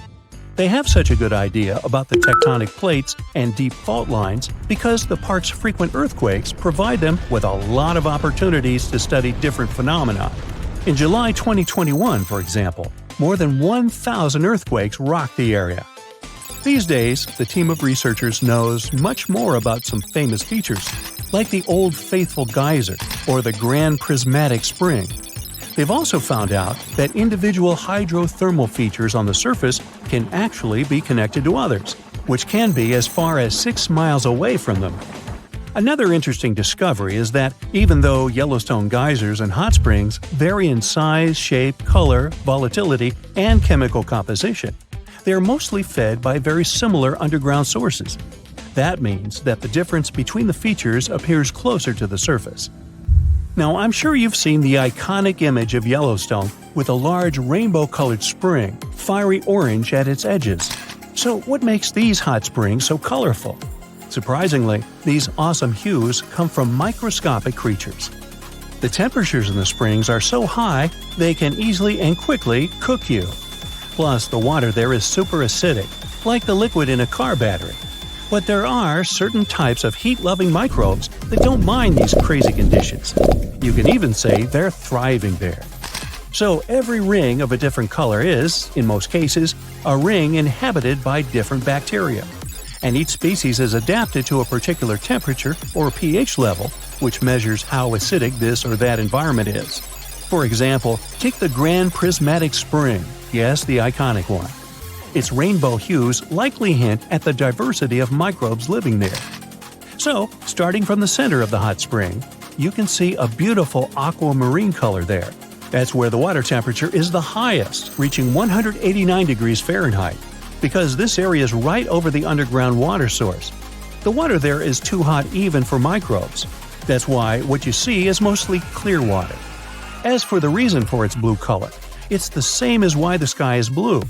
They have such a good idea about the tectonic plates and deep fault lines because the park's frequent earthquakes provide them with a lot of opportunities to study different phenomena. In July 2021, for example, more than 1,000 earthquakes rocked the area. These days, the team of researchers knows much more about some famous features, like the Old Faithful Geyser or the Grand Prismatic Spring. They've also found out that individual hydrothermal features on the surface can actually be connected to others, which can be as far as 6 miles away from them. Another interesting discovery is that even though Yellowstone geysers and hot springs vary in size, shape, color, volatility, and chemical composition, they are mostly fed by very similar underground sources. That means that the difference between the features appears closer to the surface. Now, I'm sure you've seen the iconic image of Yellowstone with a large rainbow-colored spring, fiery orange at its edges. So what makes these hot springs so colorful? Surprisingly, these awesome hues come from microscopic creatures. The temperatures in the springs are so high they can easily and quickly cook you. Plus, the water there is super acidic, like the liquid in a car battery. But there are certain types of heat-loving microbes that don't mind these crazy conditions. You can even say they're thriving there. So every ring of a different color is, in most cases, a ring inhabited by different bacteria. And each species is adapted to a particular temperature or pH level, which measures how acidic this or that environment is. For example, take the Grand Prismatic Spring, yes, the iconic one. Its rainbow hues likely hint at the diversity of microbes living there. So, starting from the center of the hot spring, you can see a beautiful aquamarine color there. That's where the water temperature is the highest, reaching 189 degrees Fahrenheit, because this area is right over the underground water source. The water there is too hot even for microbes. That's why what you see is mostly clear water. As for the reason for its blue color, it's the same as why the sky is blue.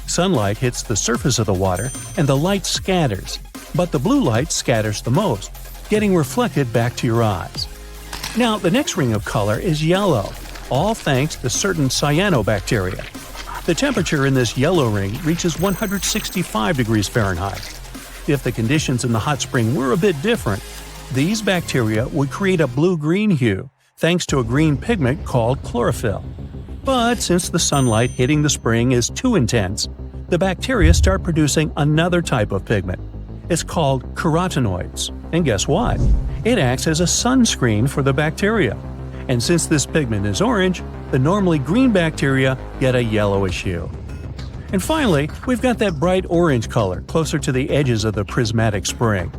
Sunlight hits the surface of the water and the light scatters, but the blue light scatters the most, getting reflected back to your eyes. Now, the next ring of color is yellow, all thanks to certain cyanobacteria. The temperature in this yellow ring reaches 165 degrees Fahrenheit. If the conditions in the hot spring were a bit different, these bacteria would create a blue-green hue, thanks to a green pigment called chlorophyll. But since the sunlight hitting the spring is too intense, the bacteria start producing another type of pigment. It's called carotenoids. And guess what? It acts as a sunscreen for the bacteria. And since this pigment is orange, the normally green bacteria get a yellowish hue. And finally, we've got that bright orange color closer to the edges of the prismatic spring.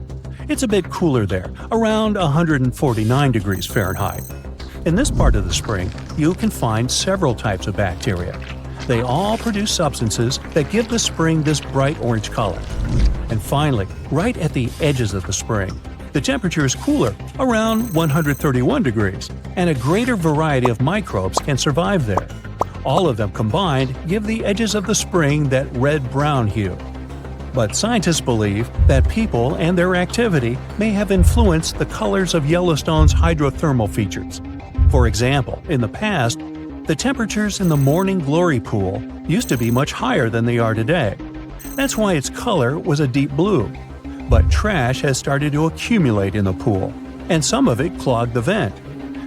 It's a bit cooler there, around 149 degrees Fahrenheit. In this part of the spring, you can find several types of bacteria. They all produce substances that give the spring this bright orange color. And finally, right at the edges of the spring, the temperature is cooler, around 131 degrees, and a greater variety of microbes can survive there. All of them combined give the edges of the spring that red-brown hue. But scientists believe that people and their activity may have influenced the colors of Yellowstone's hydrothermal features. For example, in the past, the temperatures in the Morning Glory pool used to be much higher than they are today. That's why its color was a deep blue. But trash has started to accumulate in the pool, and some of it clogged the vent.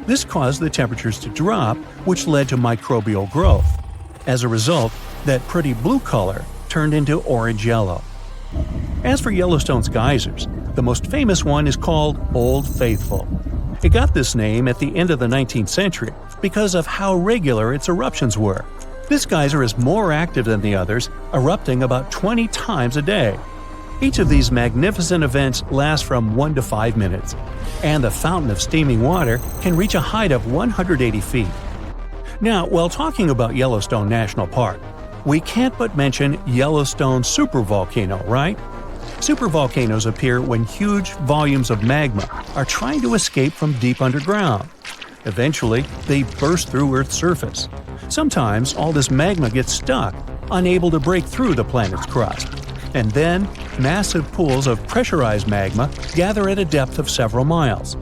This caused the temperatures to drop, which led to microbial growth. As a result, that pretty blue color turned into orange-yellow. As for Yellowstone's geysers, the most famous one is called Old Faithful. It got this name at the end of the 19th century because of how regular its eruptions were. This geyser is more active than the others, erupting about 20 times a day. Each of these magnificent events lasts from 1 to 5 minutes, and the fountain of steaming water can reach a height of 180 feet. Now, while talking about Yellowstone National Park, we can't but mention Yellowstone supervolcano, right? Supervolcanoes appear when huge volumes of magma are trying to escape from deep underground. Eventually, they burst through Earth's surface. Sometimes all this magma gets stuck, unable to break through the planet's crust. And then, massive pools of pressurized magma gather at a depth of several miles.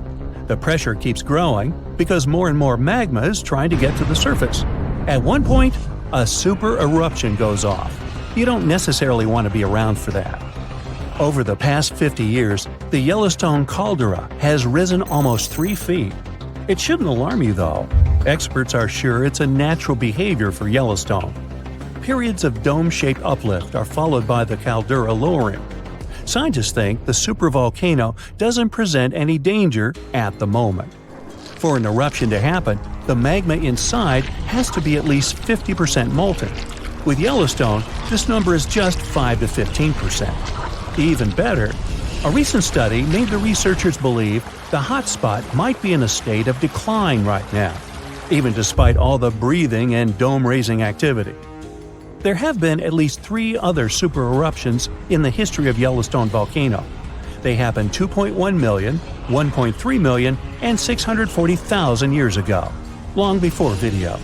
The pressure keeps growing because more and more magma is trying to get to the surface. At one point, a supereruption goes off. You don't necessarily want to be around for that. Over the past 50 years, the Yellowstone Caldera has risen almost 3 feet. It shouldn't alarm you though. Experts are sure it's a natural behavior for Yellowstone. Periods of dome-shaped uplift are followed by the caldera lowering. Scientists think the supervolcano doesn't present any danger at the moment. For an eruption to happen, the magma inside has to be at least 50% molten. With Yellowstone, this number is just 5 to 15%. Even better, a recent study made the researchers believe the hotspot might be in a state of decline right now, even despite all the breathing and dome-raising activity. There have been at least 3 other supereruptions in the history of Yellowstone volcano. They happened 2.1 million, 1.3 million, and 640,000 years ago, long before video.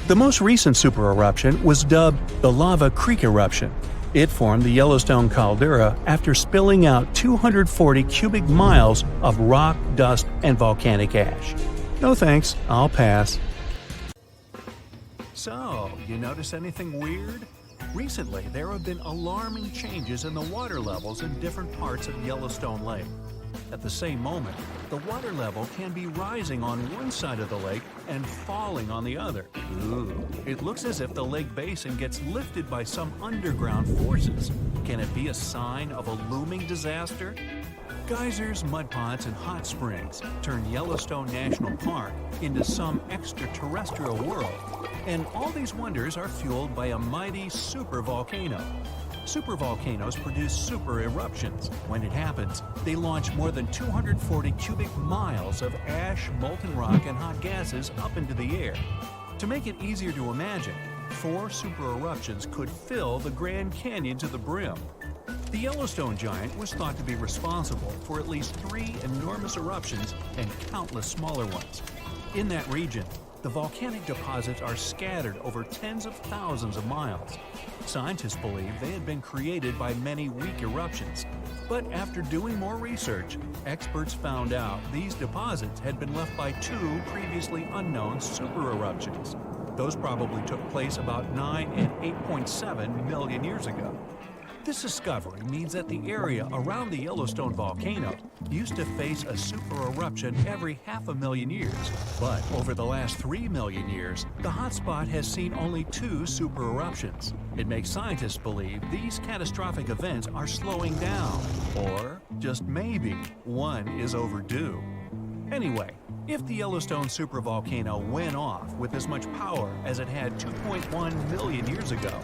The most recent supereruption was dubbed the Lava Creek Eruption. It formed the Yellowstone caldera after spilling out 240 cubic miles of rock, dust, and volcanic ash. No thanks, I'll pass. So, you notice anything weird? Recently, there have been alarming changes in the water levels in different parts of Yellowstone Lake. At the same moment, the water level can be rising on one side of the lake and falling on the other. Ooh, it looks as if the lake basin gets lifted by some underground forces. Can it be a sign of a looming disaster? Geysers, mud pots, and hot springs turn Yellowstone National Park into some extraterrestrial world. And all these wonders are fueled by a mighty supervolcano. Supervolcanoes produce supereruptions. When it happens, they launch more than 240 cubic miles of ash, molten rock, and hot gases up into the air. To make it easier to imagine, 4 supereruptions could fill the Grand Canyon to the brim. The Yellowstone giant was thought to be responsible for at least 3 enormous eruptions and countless smaller ones. In that region, the volcanic deposits are scattered over tens of thousands of miles. Scientists believe they had been created by many weak eruptions. But after doing more research, experts found out these deposits had been left by 2 previously unknown supereruptions. Those probably took place about 9 and 8.7 million years ago. This discovery means that the area around the Yellowstone volcano used to face a supereruption every 500,000 years. But over the last 3 million years, the hotspot has seen only 2 supereruptions. It makes scientists believe these catastrophic events are slowing down, or just maybe one is overdue. Anyway, if the Yellowstone supervolcano went off with as much power as it had 2.1 million years ago,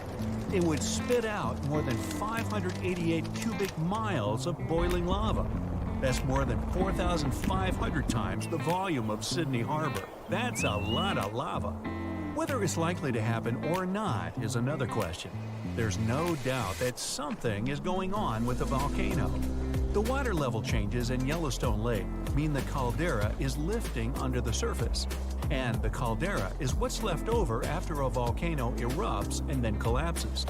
it would spit out more than 588 cubic miles of boiling lava. That's more than 4,500 times the volume of Sydney Harbor. That's a lot of lava. Whether it's likely to happen or not is another question. There's no doubt that something is going on with the volcano. The water level changes in Yellowstone Lake mean the caldera is lifting under the surface. And the caldera is what's left over after a volcano erupts and then collapses.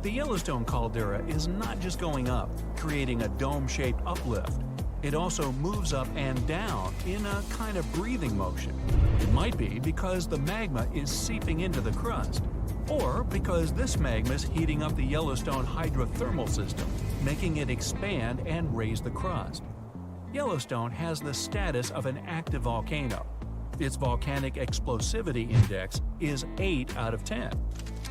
The Yellowstone caldera is not just going up, creating a dome-shaped uplift. It also moves up and down in a kind of breathing motion. It might be because the magma is seeping into the crust, or because this magma is heating up the Yellowstone hydrothermal system, making it expand and raise the crust. Yellowstone has the status of an active volcano. Its volcanic explosivity index is 8 out of 10.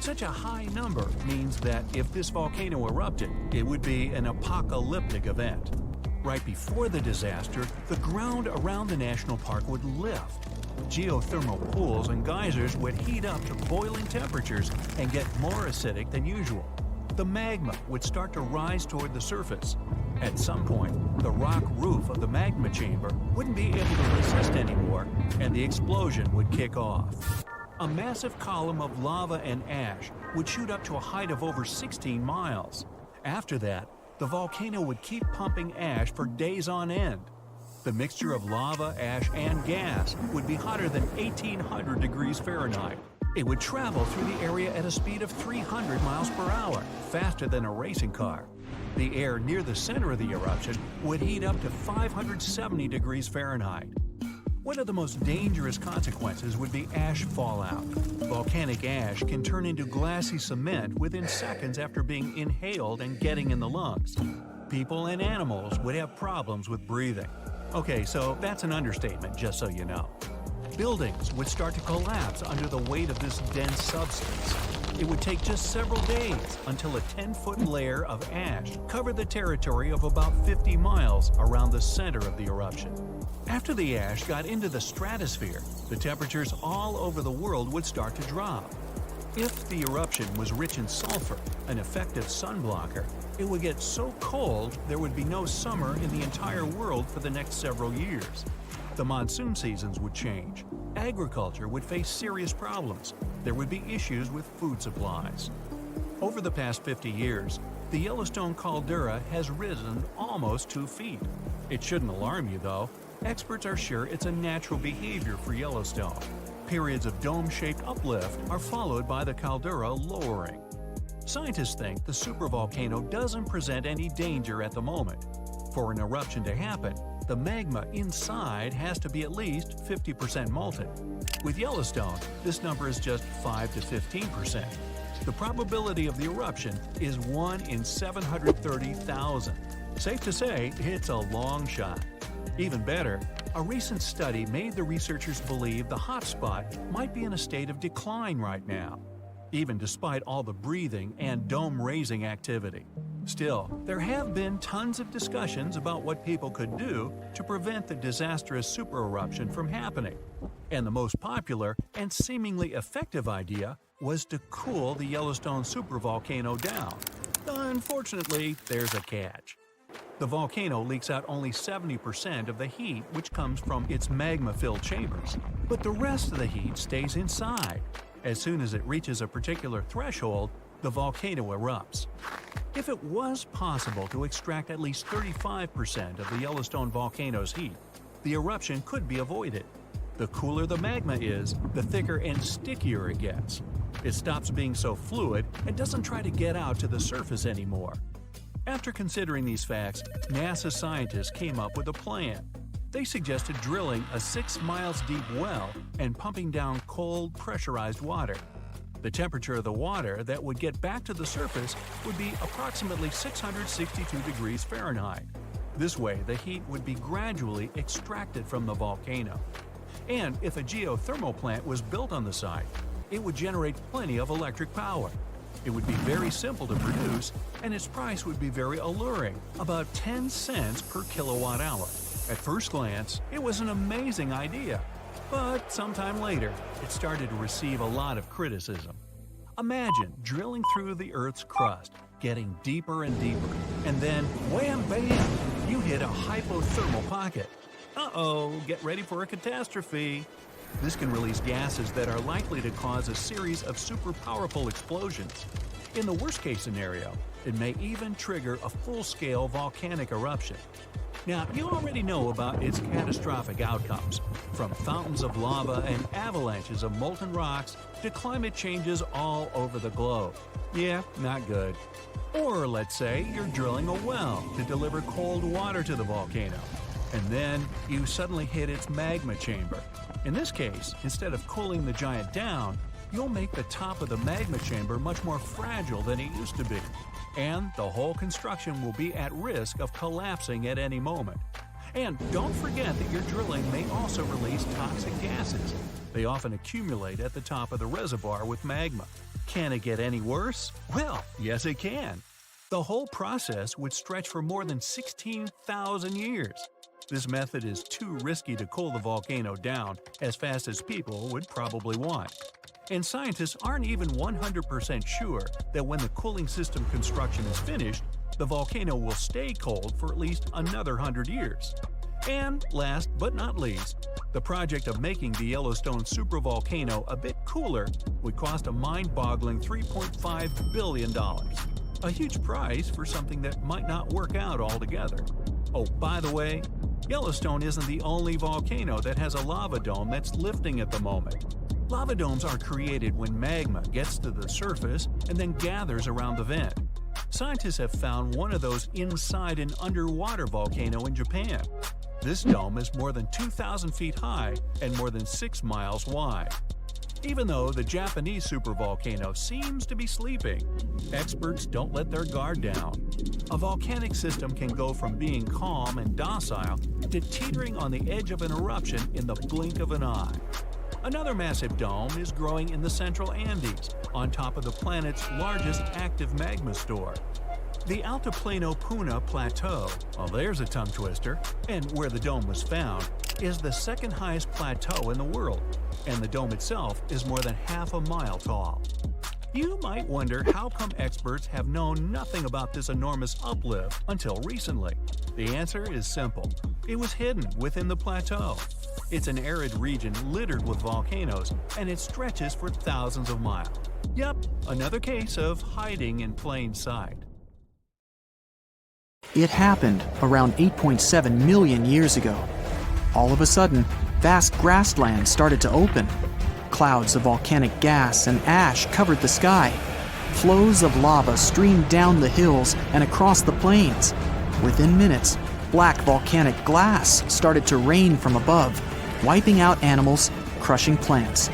Such a high number means that if this volcano erupted, it would be an apocalyptic event. Right before the disaster, the ground around the national park would lift. Geothermal pools and geysers would heat up to boiling temperatures and get more acidic than usual. The magma would start to rise toward the surface. At some point, the rock roof of the magma chamber wouldn't be able to resist anymore, and the explosion would kick off. A massive column of lava and ash would shoot up to a height of over 16 miles. After that, the volcano would keep pumping ash for days on end. The mixture of lava, ash, and gas would be hotter than 1800 degrees Fahrenheit. It would travel through the area at a speed of 300 miles per hour, faster than a racing car. The air near the center of the eruption would heat up to 570 degrees Fahrenheit. One of the most dangerous consequences would be ash fallout. Volcanic ash can turn into glassy cement within seconds after being inhaled and getting in the lungs. People and animals would have problems with breathing. Okay, so that's an understatement, just so you know. Buildings would start to collapse under the weight of this dense substance. It would take just several days until a 10-foot layer of ash covered the territory of about 50 miles around the center of the eruption. After the ash got into the stratosphere, the temperatures all over the world would start to drop. If the eruption was rich in sulfur, an effective sunblocker, it would get so cold there would be no summer in the entire world for the next several years. The monsoon seasons would change. Agriculture would face serious problems. There would be issues with food supplies. Over the past 50 years, the Yellowstone caldera has risen almost 2 feet. It shouldn't alarm you, though. Experts are sure it's a natural behavior for Yellowstone. Periods of dome-shaped uplift are followed by the caldera lowering. Scientists think the supervolcano doesn't present any danger at the moment. For an eruption to happen, the magma inside has to be at least 50% molten. With Yellowstone, this number is just 5 to 15%. The probability of the eruption is 1 in 730,000. Safe to say, it's a long shot. Even better, a recent study made the researchers believe the hotspot might be in a state of decline right now, even despite all the breathing and dome-raising activity. Still, there have been tons of discussions about what people could do to prevent the disastrous supereruption from happening. And the most popular and seemingly effective idea was to cool the Yellowstone supervolcano down. Unfortunately, there's a catch. The volcano leaks out only 70% of the heat which comes from its magma-filled chambers, but the rest of the heat stays inside. As soon as it reaches a particular threshold, the volcano erupts. If it was possible to extract at least 35% of the Yellowstone volcano's heat, the eruption could be avoided. The cooler the magma is, the thicker and stickier it gets. It stops being so fluid and doesn't try to get out to the surface anymore. After considering these facts, NASA scientists came up with a plan. They suggested drilling a 6 miles deep well and pumping down cold, pressurized water. The temperature of the water that would get back to the surface would be approximately 662 degrees Fahrenheit. This way, the heat would be gradually extracted from the volcano. And if a geothermal plant was built on the site, it would generate plenty of electric power. It would be very simple to produce, and its price would be very alluring, about 10 cents per kilowatt hour. At first glance, it was an amazing idea. But sometime later, it started to receive a lot of criticism. Imagine drilling through the Earth's crust, getting deeper and deeper, and then wham bam, you hit a hypothermal pocket. Uh-oh, get ready for a catastrophe. This can release gases that are likely to cause a series of super powerful explosions. In the worst-case scenario, it may even trigger a full-scale volcanic eruption. Now, you already know about its catastrophic outcomes, from fountains of lava and avalanches of molten rocks to climate changes all over the globe. Yeah, not good. Or let's say you're drilling a well to deliver cold water to the volcano, and then you suddenly hit its magma chamber. In this case, instead of cooling the giant down, you'll make the top of the magma chamber much more fragile than it used to be. And the whole construction will be at risk of collapsing at any moment. And don't forget that your drilling may also release toxic gases. They often accumulate at the top of the reservoir with magma. Can it get any worse? Well, yes it can. The whole process would stretch for more than 16,000 years. This method is too risky to cool the volcano down as fast as people would probably want. And scientists aren't even 100% sure that when the cooling system construction is finished, the volcano will stay cold for at least another 100 years. And last but not least, the project of making the Yellowstone supervolcano a bit cooler would cost a mind-boggling $3.5 billion. A huge price for something that might not work out altogether. Oh, by the way, Yellowstone isn't the only volcano that has a lava dome that's lifting at the moment. Lava domes are created when magma gets to the surface and then gathers around the vent. Scientists have found one of those inside an underwater volcano in Japan. This dome is more than 2,000 feet high and more than 6 miles wide. Even though the Japanese supervolcano seems to be sleeping, experts don't let their guard down. A volcanic system can go from being calm and docile to teetering on the edge of an eruption in the blink of an eye. Another massive dome is growing in the central Andes, on top of the planet's largest active magma store. The Altiplano Puna Plateau, well, there's a tongue twister, and where the dome was found, is the second highest plateau in the world, and the dome itself is more than half a mile tall. You might wonder how come experts have known nothing about this enormous uplift until recently. The answer is simple. It was hidden within the plateau. It's an arid region littered with volcanoes, and it stretches for thousands of miles. Yep, another case of hiding in plain sight. It happened around 8.7 million years ago. All of a sudden, vast grasslands started to open. Clouds of volcanic gas and ash covered the sky. Flows of lava streamed down the hills and across the plains. Within minutes, black volcanic glass started to rain from above, wiping out animals, crushing plants.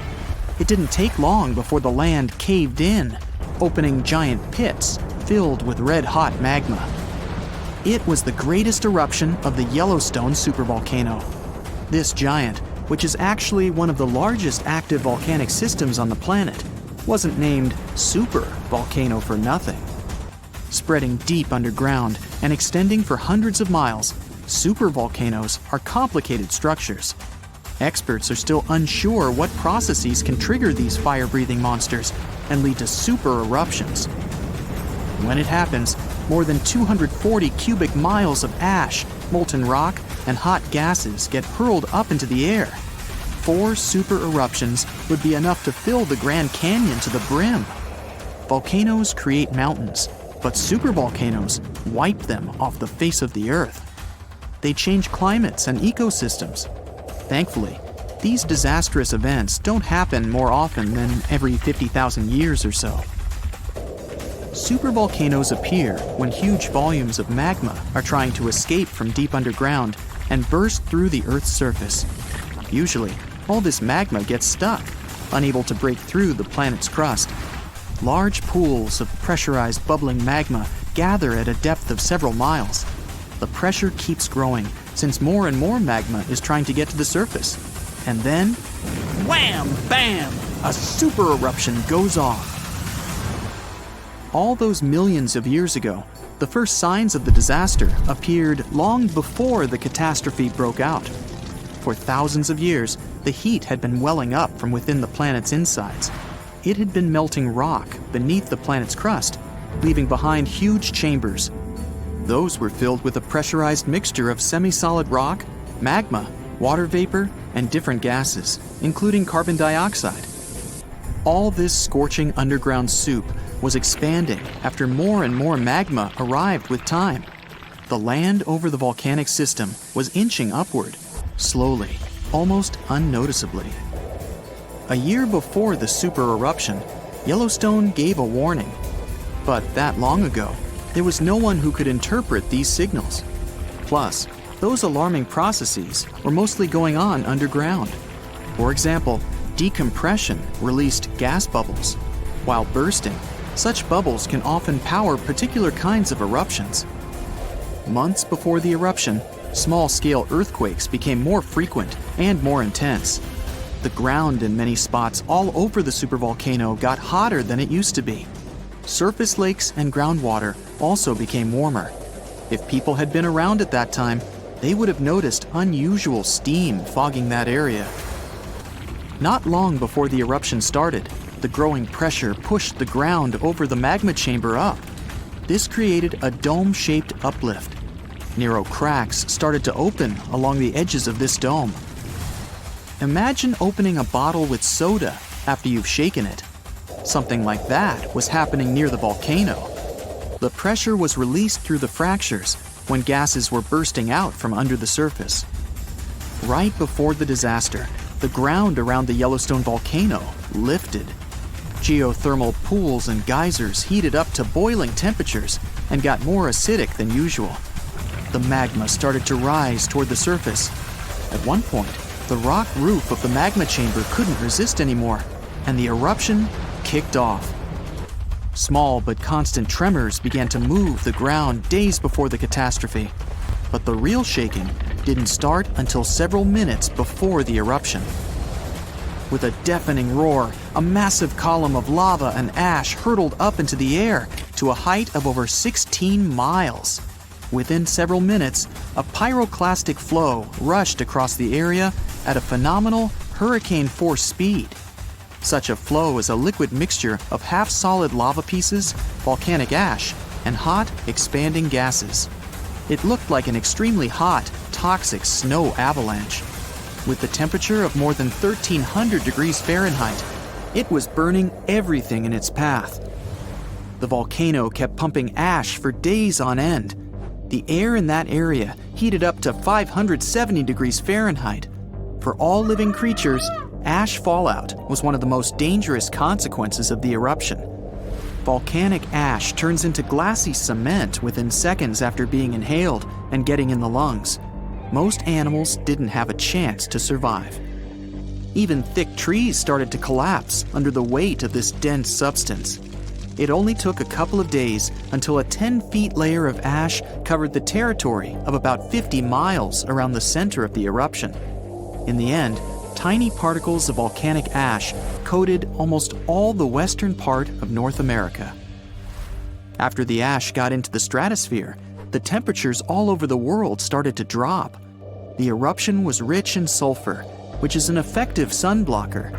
It didn't take long before the land caved in, opening giant pits filled with red-hot magma. It was the greatest eruption of the Yellowstone supervolcano. This giant, which is actually one of the largest active volcanic systems on the planet, wasn't named supervolcano for nothing. Spreading deep underground and extending for hundreds of miles, supervolcanoes are complicated structures. Experts are still unsure what processes can trigger these fire-breathing monsters and lead to supereruptions. When it happens, more than 240 cubic miles of ash, molten rock, and hot gases get hurled up into the air. 4 supereruptions would be enough to fill the Grand Canyon to the brim. Volcanoes create mountains, but supervolcanoes wipe them off the face of the earth. They change climates and ecosystems. Thankfully, these disastrous events don't happen more often than every 50,000 years or so. Supervolcanoes appear when huge volumes of magma are trying to escape from deep underground and burst through the Earth's surface. Usually, all this magma gets stuck, unable to break through the planet's crust. Large pools of pressurized bubbling magma gather at a depth of several miles. The pressure keeps growing since more and more magma is trying to get to the surface. And then, wham, bam, a supereruption goes off. All those millions of years ago, the first signs of the disaster appeared long before the catastrophe broke out. For thousands of years, the heat had been welling up from within the planet's insides. It had been melting rock beneath the planet's crust, leaving behind huge chambers. Those were filled with a pressurized mixture of semi-solid rock, magma, water vapor, and different gases, including carbon dioxide. All this scorching underground soup was expanding after more and more magma arrived with time. The land over the volcanic system was inching upward, slowly, almost unnoticeably. A year before the supereruption, Yellowstone gave a warning. But that long ago, there was no one who could interpret these signals. Plus, those alarming processes were mostly going on underground. For example, decompression released gas bubbles. While bursting, such bubbles can often power particular kinds of eruptions. Months before the eruption, small-scale earthquakes became more frequent and more intense. The ground in many spots all over the supervolcano got hotter than it used to be. Surface lakes and groundwater also became warmer. If people had been around at that time, they would have noticed unusual steam fogging that area. Not long before the eruption started, the growing pressure pushed the ground over the magma chamber up. This created a dome-shaped uplift. Narrow cracks started to open along the edges of this dome. Imagine opening a bottle with soda after you've shaken it. Something like that was happening near the volcano. The pressure was released through the fractures when gases were bursting out from under the surface. Right before the disaster, the ground around the Yellowstone volcano lifted. Geothermal pools and geysers heated up to boiling temperatures and got more acidic than usual. The magma started to rise toward the surface. At one point, the rock roof of the magma chamber couldn't resist anymore, and the eruption kicked off. Small but constant tremors began to move the ground days before the catastrophe, but the real shaking didn't start until several minutes before the eruption. With a deafening roar, a massive column of lava and ash hurtled up into the air to a height of over 16 miles. Within several minutes, a pyroclastic flow rushed across the area at a phenomenal hurricane-force speed. Such a flow is a liquid mixture of half-solid lava pieces, volcanic ash, and hot, expanding gases. It looked like an extremely hot, toxic snow avalanche. With the temperature of more than 1,300 degrees Fahrenheit, it was burning everything in its path. The volcano kept pumping ash for days on end. The air in that area heated up to 570 degrees Fahrenheit. For all living creatures, ash fallout was one of the most dangerous consequences of the eruption. Volcanic ash turns into glassy cement within seconds after being inhaled and getting in the lungs. Most animals didn't have a chance to survive. Even thick trees started to collapse under the weight of this dense substance. It only took a couple of days until a 10-foot layer of ash covered the territory of about 50 miles around the center of the eruption. In the end, tiny particles of volcanic ash coated almost all the western part of North America. After the ash got into the stratosphere, the temperatures all over the world started to drop. The eruption was rich in sulfur, which is an effective sun blocker.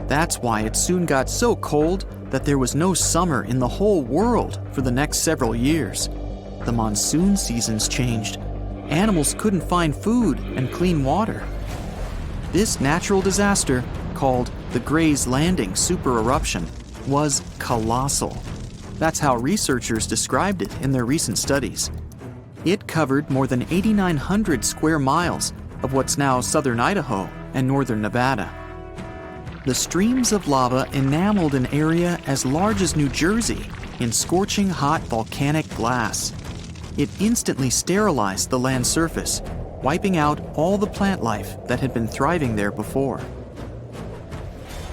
That's why it soon got so cold that there was no summer in the whole world for the next several years. The monsoon seasons changed. Animals couldn't find food and clean water. This natural disaster, called the Gray's Landing supereruption, was colossal. That's how researchers described it in their recent studies. It covered more than 8,900 square miles of what's now southern Idaho and northern Nevada. The streams of lava enameled an area as large as New Jersey in scorching hot volcanic glass. It instantly sterilized the land surface, wiping out all the plant life that had been thriving there before.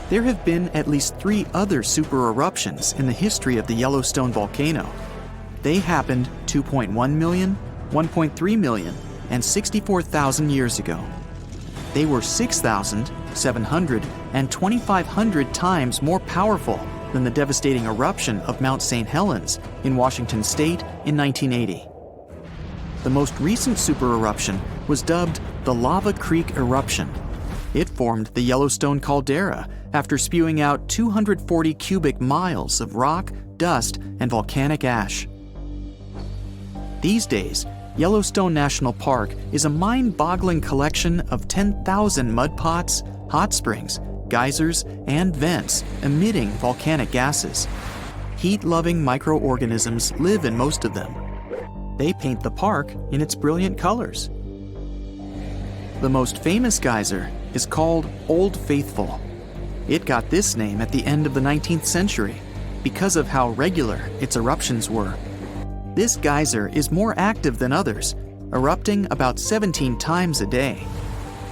There have been at least 3 other supereruptions in the history of the Yellowstone volcano. They happened 2.1 million, 1.3 million, and 64,000 years ago. They were 6,000, 700, and 2,500 times more powerful than the devastating eruption of Mount St. Helens in Washington state in 1980. The most recent supereruption was dubbed the Lava Creek Eruption. It formed the Yellowstone Caldera after spewing out 240 cubic miles of rock, dust, and volcanic ash. These days, Yellowstone National Park is a mind-boggling collection of 10,000 mud pots, hot springs, geysers, and vents emitting volcanic gases. Heat-loving microorganisms live in most of them. They paint the park in its brilliant colors. The most famous geyser is called Old Faithful. It got this name at the end of the 19th century because of how regular its eruptions were. This geyser is more active than others, erupting about 17 times a day.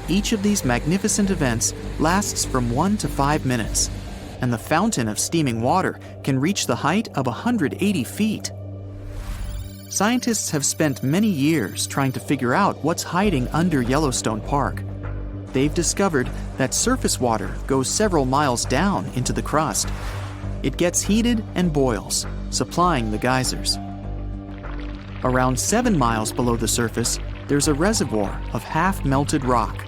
Each of these magnificent events lasts from 1 to 5 minutes, and the fountain of steaming water can reach the height of 180 feet. Scientists have spent many years trying to figure out what's hiding under Yellowstone Park. They've discovered that surface water goes several miles down into the crust. It gets heated and boils, supplying the geysers. Around 7 miles below the surface, there's a reservoir of half-melted rock.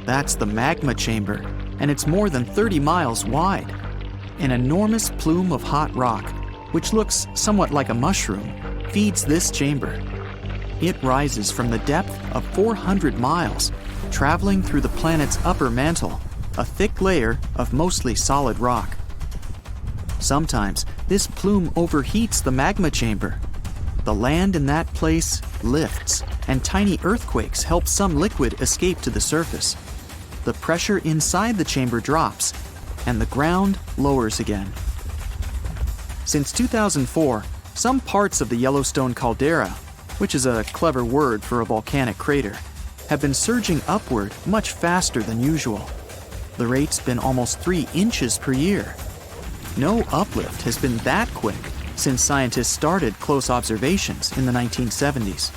That's the magma chamber, and it's more than 30 miles wide. An enormous plume of hot rock, which looks somewhat like a mushroom, feeds this chamber. It rises from the depth of 400 miles, traveling through the planet's upper mantle, a thick layer of mostly solid rock. Sometimes, this plume overheats the magma chamber. The land in that place lifts, and tiny earthquakes help some liquid escape to the surface. The pressure inside the chamber drops, and the ground lowers again. Since 2004, some parts of the Yellowstone caldera, which is a clever word for a volcanic crater, have been surging upward much faster than usual. The rate's been almost 3 inches per year. No uplift has been that quick since scientists started close observations in the 1970s.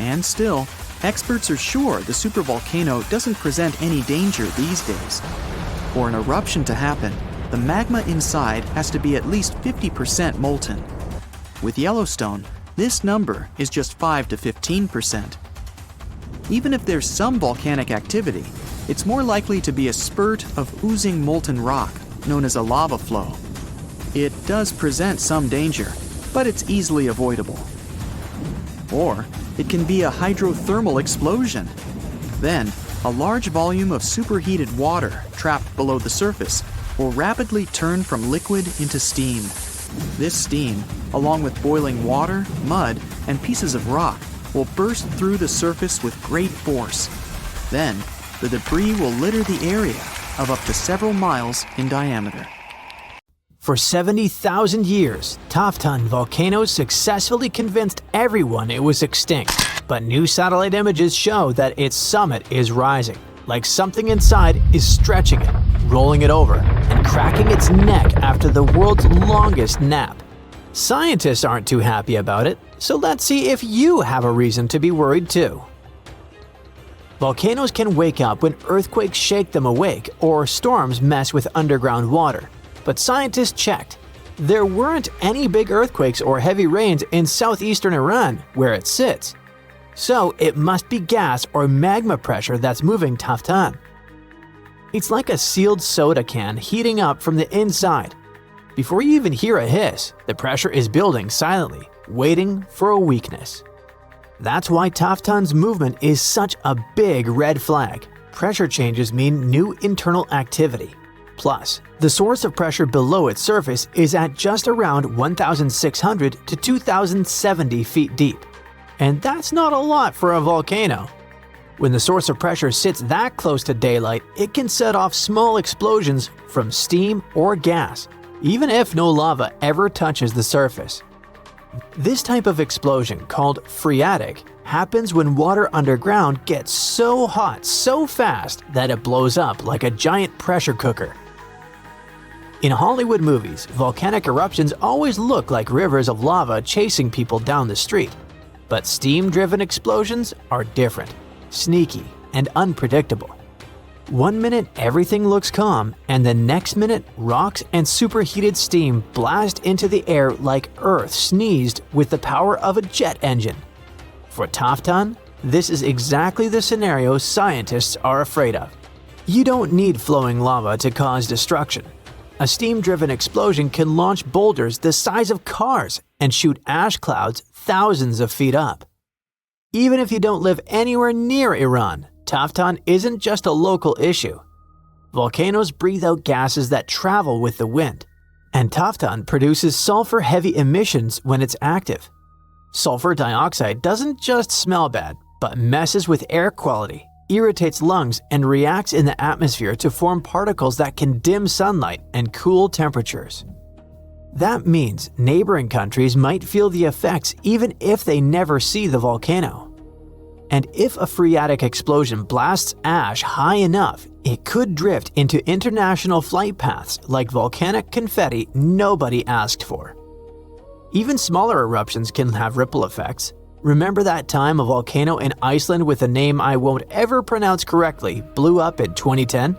And still, experts are sure the supervolcano doesn't present any danger these days. For an eruption to happen, the magma inside has to be at least 50% molten. With Yellowstone, this number is just 5 to 15%. Even if there's some volcanic activity, it's more likely to be a spurt of oozing molten rock, known as a lava flow. It does present some danger, but it's easily avoidable. Or it can be a hydrothermal explosion. Then, a large volume of superheated water trapped below the surface will rapidly turn from liquid into steam. This steam, along with boiling water, mud, and pieces of rock, will burst through the surface with great force. Then, the debris will litter the area of up to several miles in diameter. For 70,000 years, Taftton volcano successfully convinced everyone it was extinct, but new satellite images show that its summit is rising, like something inside is stretching it, rolling it over, and cracking its neck after the world's longest nap. Scientists aren't too happy about it, so let's see if you have a reason to be worried too. Volcanoes can wake up when earthquakes shake them awake or storms mess with underground water. But scientists checked. There weren't any big earthquakes or heavy rains in southeastern Iran, where it sits. So it must be gas or magma pressure that's moving Taftton. It's like a sealed soda can heating up from the inside. Before you even hear a hiss, the pressure is building silently, waiting for a weakness. That's why Taftton's movement is such a big red flag. Pressure changes mean new internal activity. Plus, the source of pressure below its surface is at just around 1,600 to 2,070 feet deep. And that's not a lot for a volcano. When the source of pressure sits that close to daylight, it can set off small explosions from steam or gas, even if no lava ever touches the surface. This type of explosion, called phreatic, happens when water underground gets so hot so fast that it blows up like a giant pressure cooker. In Hollywood movies, volcanic eruptions always look like rivers of lava chasing people down the street. But steam-driven explosions are different, sneaky, and unpredictable. One minute everything looks calm, and the next minute rocks and superheated steam blast into the air like Earth sneezed with the power of a jet engine. For Taftton, this is exactly the scenario scientists are afraid of. You don't need flowing lava to cause destruction. A steam-driven explosion can launch boulders the size of cars and shoot ash clouds thousands of feet up. Even if you don't live anywhere near Iran, Taftton isn't just a local issue. Volcanoes breathe out gases that travel with the wind, and Taftton produces sulfur-heavy emissions when it's active. Sulfur dioxide doesn't just smell bad, but messes with air quality, irritates lungs, and reacts in the atmosphere to form particles that can dim sunlight and cool temperatures. That means neighboring countries might feel the effects even if they never see the volcano. And if a phreatic explosion blasts ash high enough, it could drift into international flight paths like volcanic confetti nobody asked for. Even smaller eruptions can have ripple effects. Remember that time a volcano in Iceland with a name I won't ever pronounce correctly blew up in 2010?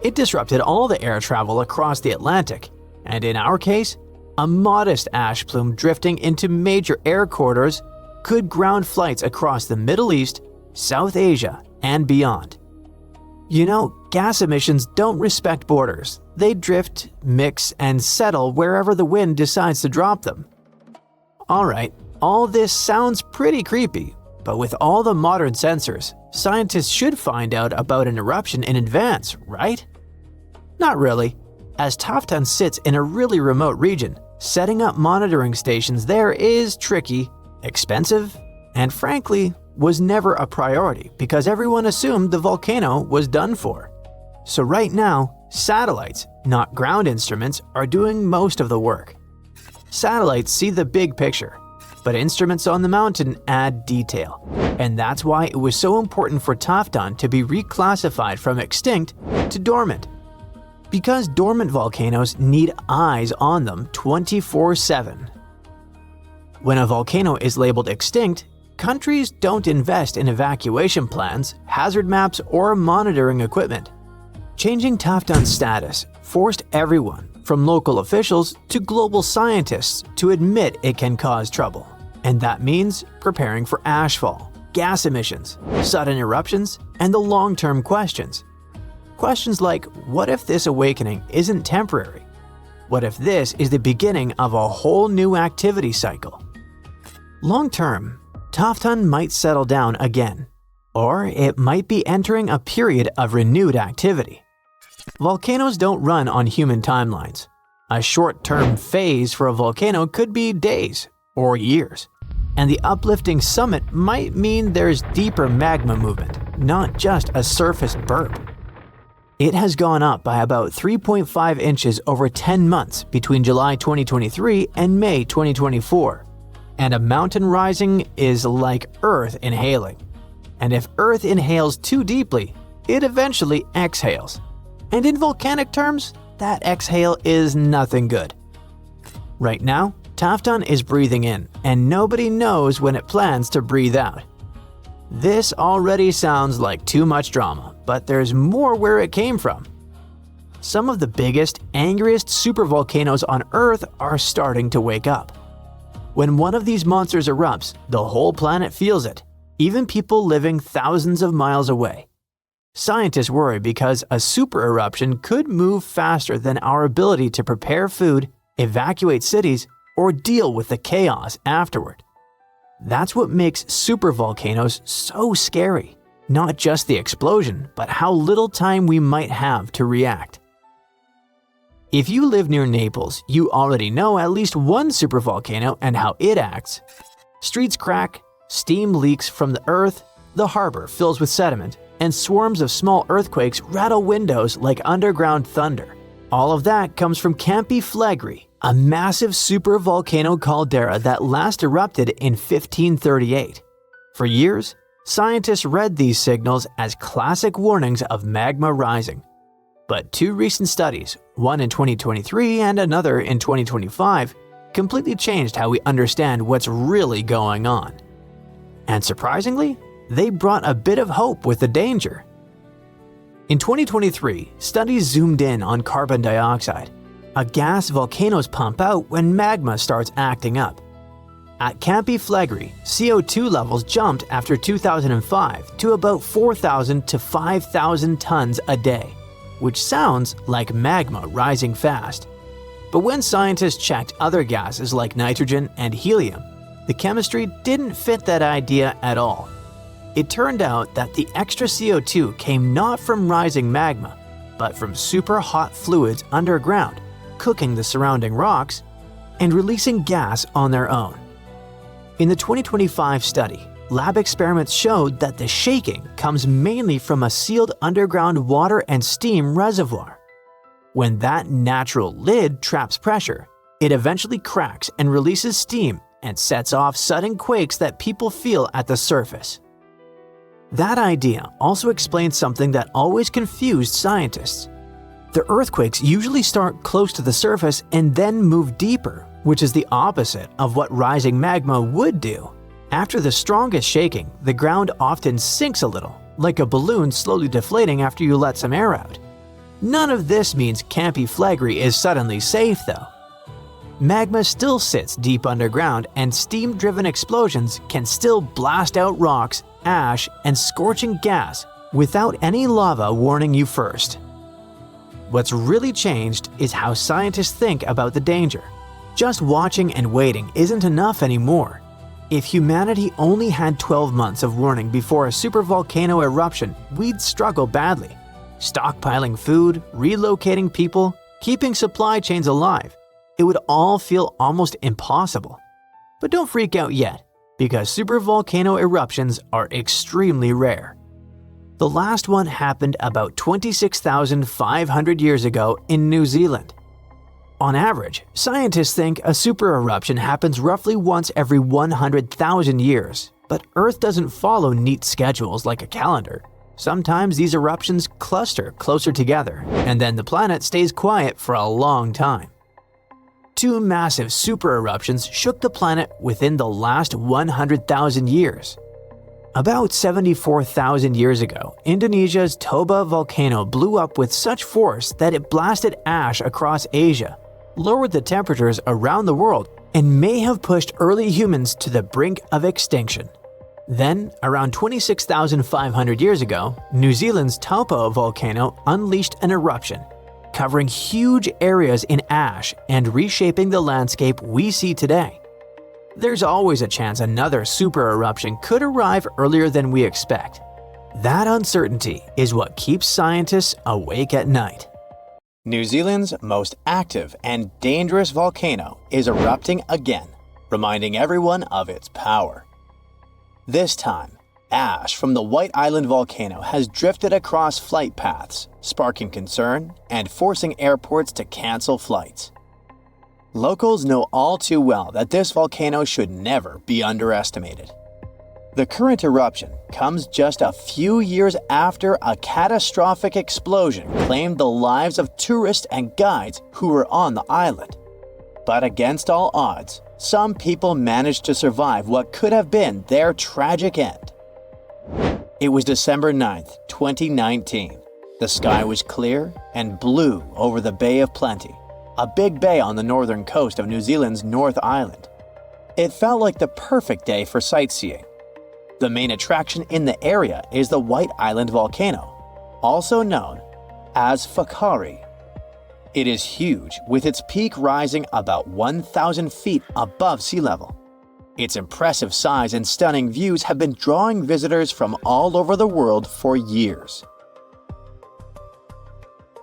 It disrupted all the air travel across the Atlantic, And in our case, a modest ash plume drifting into major air corridors could ground flights across the Middle East, South Asia, and beyond. You know, gas emissions don't respect borders. They drift, mix, and settle wherever the wind decides to drop them. Alright, all this sounds pretty creepy, but with all the modern sensors, scientists should find out about an eruption in advance, right? Not really. As Taftton sits in a really remote region, setting up monitoring stations there is tricky, expensive, and frankly, was never a priority because everyone assumed the volcano was done for. So right now, satellites, not ground instruments, are doing most of the work. Satellites see the big picture, but instruments on the mountain add detail. And that's why it was so important for Taftton to be reclassified from extinct to dormant. Because dormant volcanoes need eyes on them 24/7. When a volcano is labeled extinct, countries don't invest in evacuation plans, hazard maps, or monitoring equipment. Changing Taftton's status forced everyone, from local officials to global scientists, to admit it can cause trouble. And that means preparing for ashfall, gas emissions, sudden eruptions, and the long-term questions. Questions like, what if this awakening isn't temporary? What if this is the beginning of a whole new activity cycle? Long-term, Taftton might settle down again, or it might be entering a period of renewed activity. Volcanoes don't run on human timelines. A short-term phase for a volcano could be days or years, and the uplifting summit might mean there's deeper magma movement, not just a surface burp. It has gone up by about 3.5 inches over 10 months between July 2023 and May 2024. And a mountain rising is like Earth inhaling. And if Earth inhales too deeply, it eventually exhales. And in volcanic terms, that exhale is nothing good. Right now, Taftton is breathing in, and nobody knows when it plans to breathe out. This already sounds like too much drama, but there's more where it came from. Some of the biggest, angriest supervolcanoes on Earth are starting to wake up. When one of these monsters erupts, the whole planet feels it, even people living thousands of miles away. Scientists worry because a supereruption could move faster than our ability to prepare food, evacuate cities, or deal with the chaos afterward. That's what makes supervolcanoes so scary. Not just the explosion, but how little time we might have to react. If you live near Naples, you already know at least one supervolcano and how it acts. Streets crack, steam leaks from the earth, the harbor fills with sediment, and swarms of small earthquakes rattle windows like underground thunder. All of that comes from Campi Flegrei, a massive supervolcano caldera that last erupted in 1538. For years, scientists read these signals as classic warnings of magma rising. But two recent studies, one in 2023 and another in 2025, completely changed how we understand what's really going on. And surprisingly, they brought a bit of hope with the danger. In 2023, studies zoomed in on carbon dioxide, a gas volcanoes pump out when magma starts acting up. At Campi Flegrei, CO2 levels jumped after 2005 to about 4,000 to 5,000 tons a day, which sounds like magma rising fast. But when scientists checked other gases like nitrogen and helium, the chemistry didn't fit that idea at all. It turned out that the extra CO2 came not from rising magma, but from super hot fluids underground, cooking the surrounding rocks and releasing gas on their own. In the 2025 study, lab experiments showed that the shaking comes mainly from a sealed underground water and steam reservoir. When that natural lid traps pressure, it eventually cracks and releases steam and sets off sudden quakes that people feel at the surface. That idea also explains something that always confused scientists. The earthquakes usually start close to the surface and then move deeper, which is the opposite of what rising magma would do. After the strongest shaking, the ground often sinks a little, like a balloon slowly deflating after you let some air out. None of this means Campi Flegrei is suddenly safe though. Magma still sits deep underground, and steam-driven explosions can still blast out rocks, ash, and scorching gas without any lava warning you first. What's really changed is how scientists think about the danger. Just watching and waiting isn't enough anymore. If humanity only had 12 months of warning before a supervolcano eruption, we'd struggle badly. Stockpiling food, relocating people, keeping supply chains alive. It would all feel almost impossible. But don't freak out yet, because supervolcano eruptions are extremely rare. The last one happened about 26,500 years ago in New Zealand. On average, scientists think a supereruption happens roughly once every 100,000 years, but Earth doesn't follow neat schedules like a calendar. Sometimes these eruptions cluster closer together, and then the planet stays quiet for a long time. Two massive supereruptions shook the planet within the last 100,000 years. About 74,000 years ago, Indonesia's Toba volcano blew up with such force that it blasted ash across Asia, lowered the temperatures around the world, and may have pushed early humans to the brink of extinction. Then, around 26,500 years ago, New Zealand's Taupo volcano unleashed an eruption, covering huge areas in ash and reshaping the landscape we see today. There's always a chance another supereruption could arrive earlier than we expect. That uncertainty is what keeps scientists awake at night. New Zealand's most active and dangerous volcano is erupting again, reminding everyone of its power. This time, ash from the White Island volcano has drifted across flight paths, sparking concern and forcing airports to cancel flights. Locals know all too well that this volcano should never be underestimated. The current eruption comes just a few years after a catastrophic explosion claimed the lives of tourists and guides who were on the island. But against all odds, some people managed to survive what could have been their tragic end. It was December 9th, 2019. The sky was clear and blue over the Bay of Plenty, a big bay on the northern coast of New Zealand's North Island. It felt like the perfect day for sightseeing. The main attraction in the area is the White Island volcano, also known as Whakaari. It is huge, with its peak rising about 1,000 feet above sea level. Its impressive size and stunning views have been drawing visitors from all over the world for years.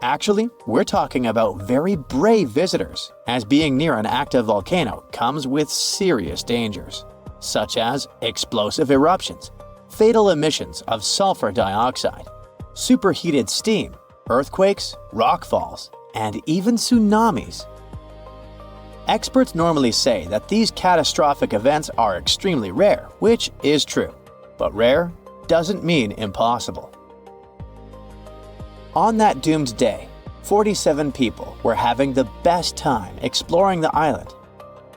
Actually, we're talking about very brave visitors, as being near an active volcano comes with serious dangers, such as explosive eruptions, fatal emissions of sulfur dioxide, superheated steam, earthquakes, rockfalls, and even tsunamis. Experts normally say that these catastrophic events are extremely rare, which is true, but rare doesn't mean impossible. On that doomed day, 47 people were having the best time exploring the island.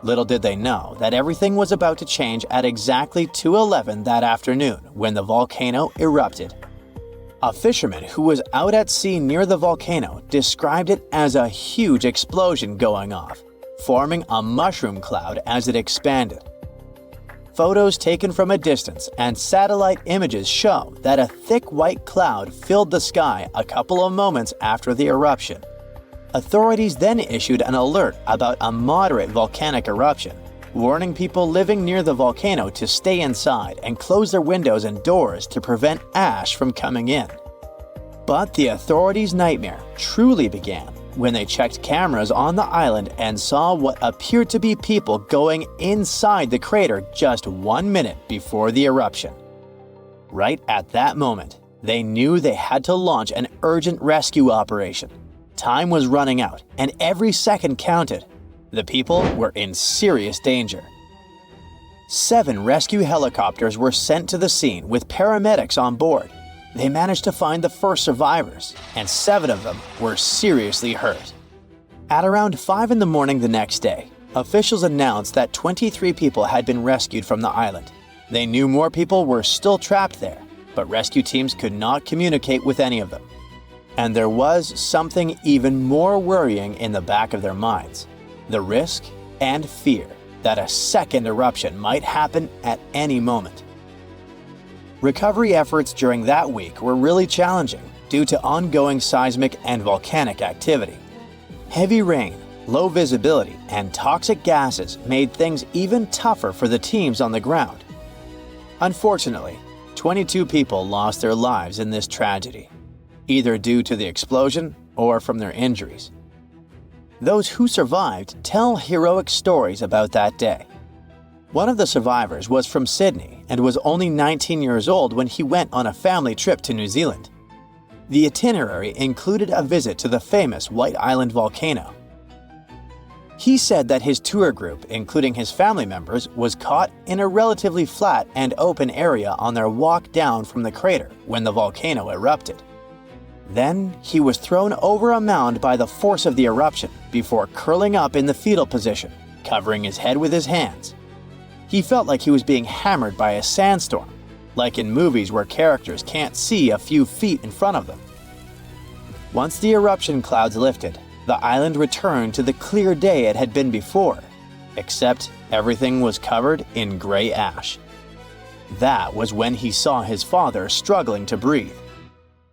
Little did they know that everything was about to change at exactly 2:11 that afternoon when the volcano erupted. A fisherman who was out at sea near the volcano described it as a huge explosion going off, forming a mushroom cloud as it expanded. Photos taken from a distance and satellite images show that a thick white cloud filled the sky a couple of moments after the eruption. Authorities then issued an alert about a moderate volcanic eruption, warning people living near the volcano to stay inside and close their windows and doors to prevent ash from coming in. But the authorities' nightmare truly began when they checked cameras on the island and saw what appeared to be people going inside the crater just 1 minute before the eruption. Right at that moment, they knew they had to launch an urgent rescue operation. Time was running out, and every second counted. The people were in serious danger. 7 rescue helicopters were sent to the scene with paramedics on board. They managed to find the first survivors, and 7 of them were seriously hurt. At around 5 in the morning the next day, officials announced that 23 people had been rescued from the island. They knew more people were still trapped there, but rescue teams could not communicate with any of them. And there was something even more worrying in the back of their minds: the risk and fear that a second eruption might happen at any moment. Recovery efforts during that week were really challenging due to ongoing seismic and volcanic activity. Heavy rain, low visibility, and toxic gases made things even tougher for the teams on the ground. Unfortunately, 22 people lost their lives in this tragedy, either due to the explosion or from their injuries. Those who survived tell heroic stories about that day. One of the survivors was from Sydney and was only 19 years old when he went on a family trip to New Zealand. The itinerary included a visit to the famous White Island volcano. He said that his tour group, including his family members, was caught in a relatively flat and open area on their walk down from the crater when the volcano erupted. Then he was thrown over a mound by the force of the eruption before curling up in the fetal position, covering his head with his hands. He felt like he was being hammered by a sandstorm, like in movies where characters can't see a few feet in front of them. Once the eruption clouds lifted, the island returned to the clear day it had been before, except everything was covered in gray ash. That was when he saw his father struggling to breathe.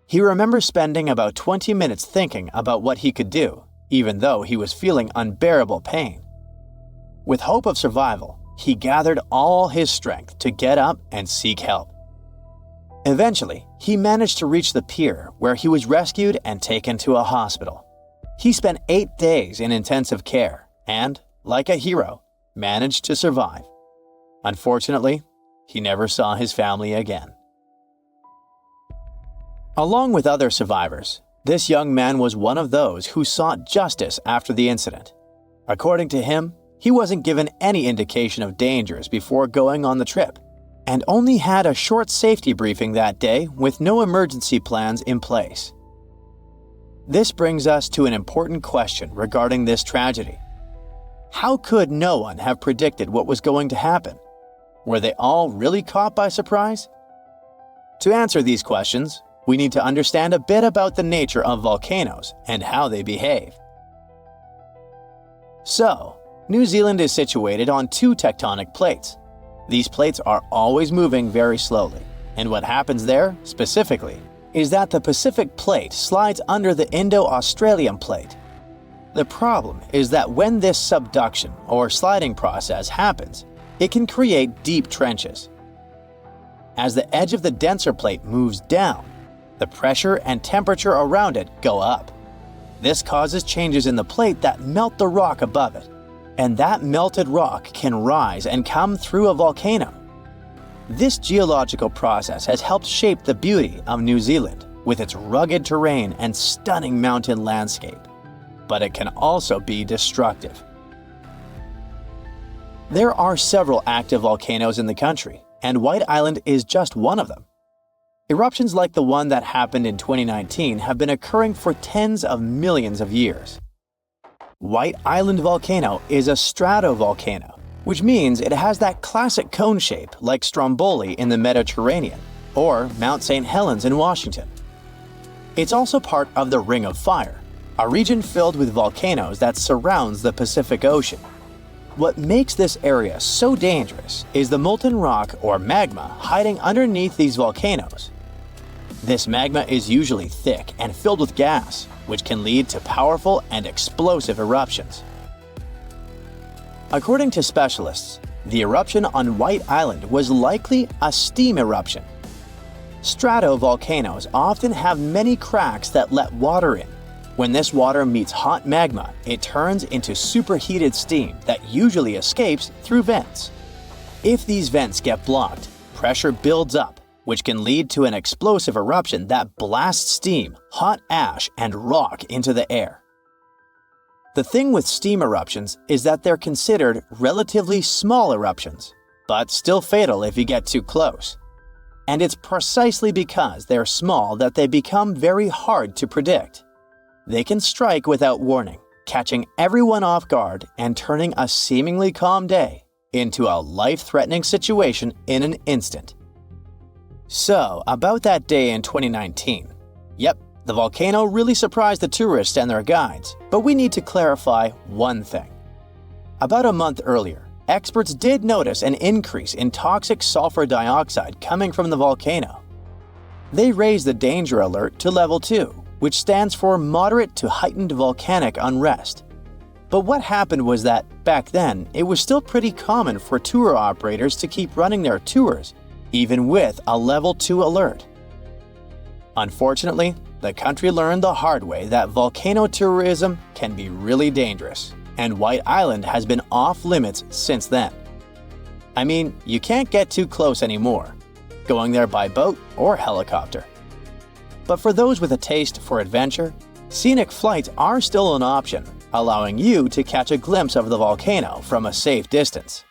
He remembers spending about 20 minutes thinking about what he could do, even though he was feeling unbearable pain. With hope of survival, he gathered all his strength to get up and seek help. Eventually, he managed to reach the pier where he was rescued and taken to a hospital. He spent 8 days in intensive care and, like a hero, managed to survive. Unfortunately, he never saw his family again. Along with other survivors, this young man was one of those who sought justice after the incident. According to him, he wasn't given any indication of dangers before going on the trip, and only had a short safety briefing that day with no emergency plans in place. This brings us to an important question regarding this tragedy. How could no one have predicted what was going to happen? Were they all really caught by surprise? To answer these questions, we need to understand a bit about the nature of volcanoes and how they behave. So, New Zealand is situated on 2 tectonic plates. These plates are always moving very slowly, and what happens there, specifically, is that the Pacific plate slides under the Indo-Australian plate. The problem is that when this subduction or sliding process happens, it can create deep trenches. As the edge of the denser plate moves down, the pressure and temperature around it go up. This causes changes in the plate that melt the rock above it, and that melted rock can rise and come through a volcano. This geological process has helped shape the beauty of New Zealand with its rugged terrain and stunning mountain landscape, but it can also be destructive. There are several active volcanoes in the country, and White Island is just one of them. Eruptions like the one that happened in 2019 have been occurring for tens of millions of years. White Island volcano is a stratovolcano, which means it has that classic cone shape like Stromboli in the Mediterranean or Mount St. Helens in Washington. It's also part of the Ring of Fire, a region filled with volcanoes that surrounds the Pacific Ocean. What makes this area so dangerous is the molten rock or magma hiding underneath these volcanoes. This magma is usually thick and filled with gas, which can lead to powerful and explosive eruptions. According to specialists, the eruption on White Island was likely a steam eruption. Stratovolcanoes often have many cracks that let water in. When this water meets hot magma, it turns into superheated steam that usually escapes through vents. If these vents get blocked, pressure builds up, which can lead to an explosive eruption that blasts steam, hot ash, and rock into the air. The thing with steam eruptions is that they're considered relatively small eruptions, but still fatal if you get too close. And it's precisely because they're small that they become very hard to predict. They can strike without warning, catching everyone off guard and turning a seemingly calm day into a life-threatening situation in an instant. So, about that day in 2019. Yep, The volcano really surprised the tourists and their guides, but we need to clarify one thing. About a month earlier, experts did notice an increase in toxic sulfur dioxide coming from the volcano. They raised the danger alert to level 2, which stands for moderate to heightened volcanic unrest. But what happened was that, back then, it was still pretty common for tour operators to keep running their tours, even with a level 2 alert. Unfortunately, the country learned the hard way that volcano tourism can be really dangerous, and White Island has been off limits since then. I mean, you can't get too close anymore, going there by boat or helicopter. But for those with a taste for adventure, scenic flights are still an option, allowing you to catch a glimpse of the volcano from a safe distance.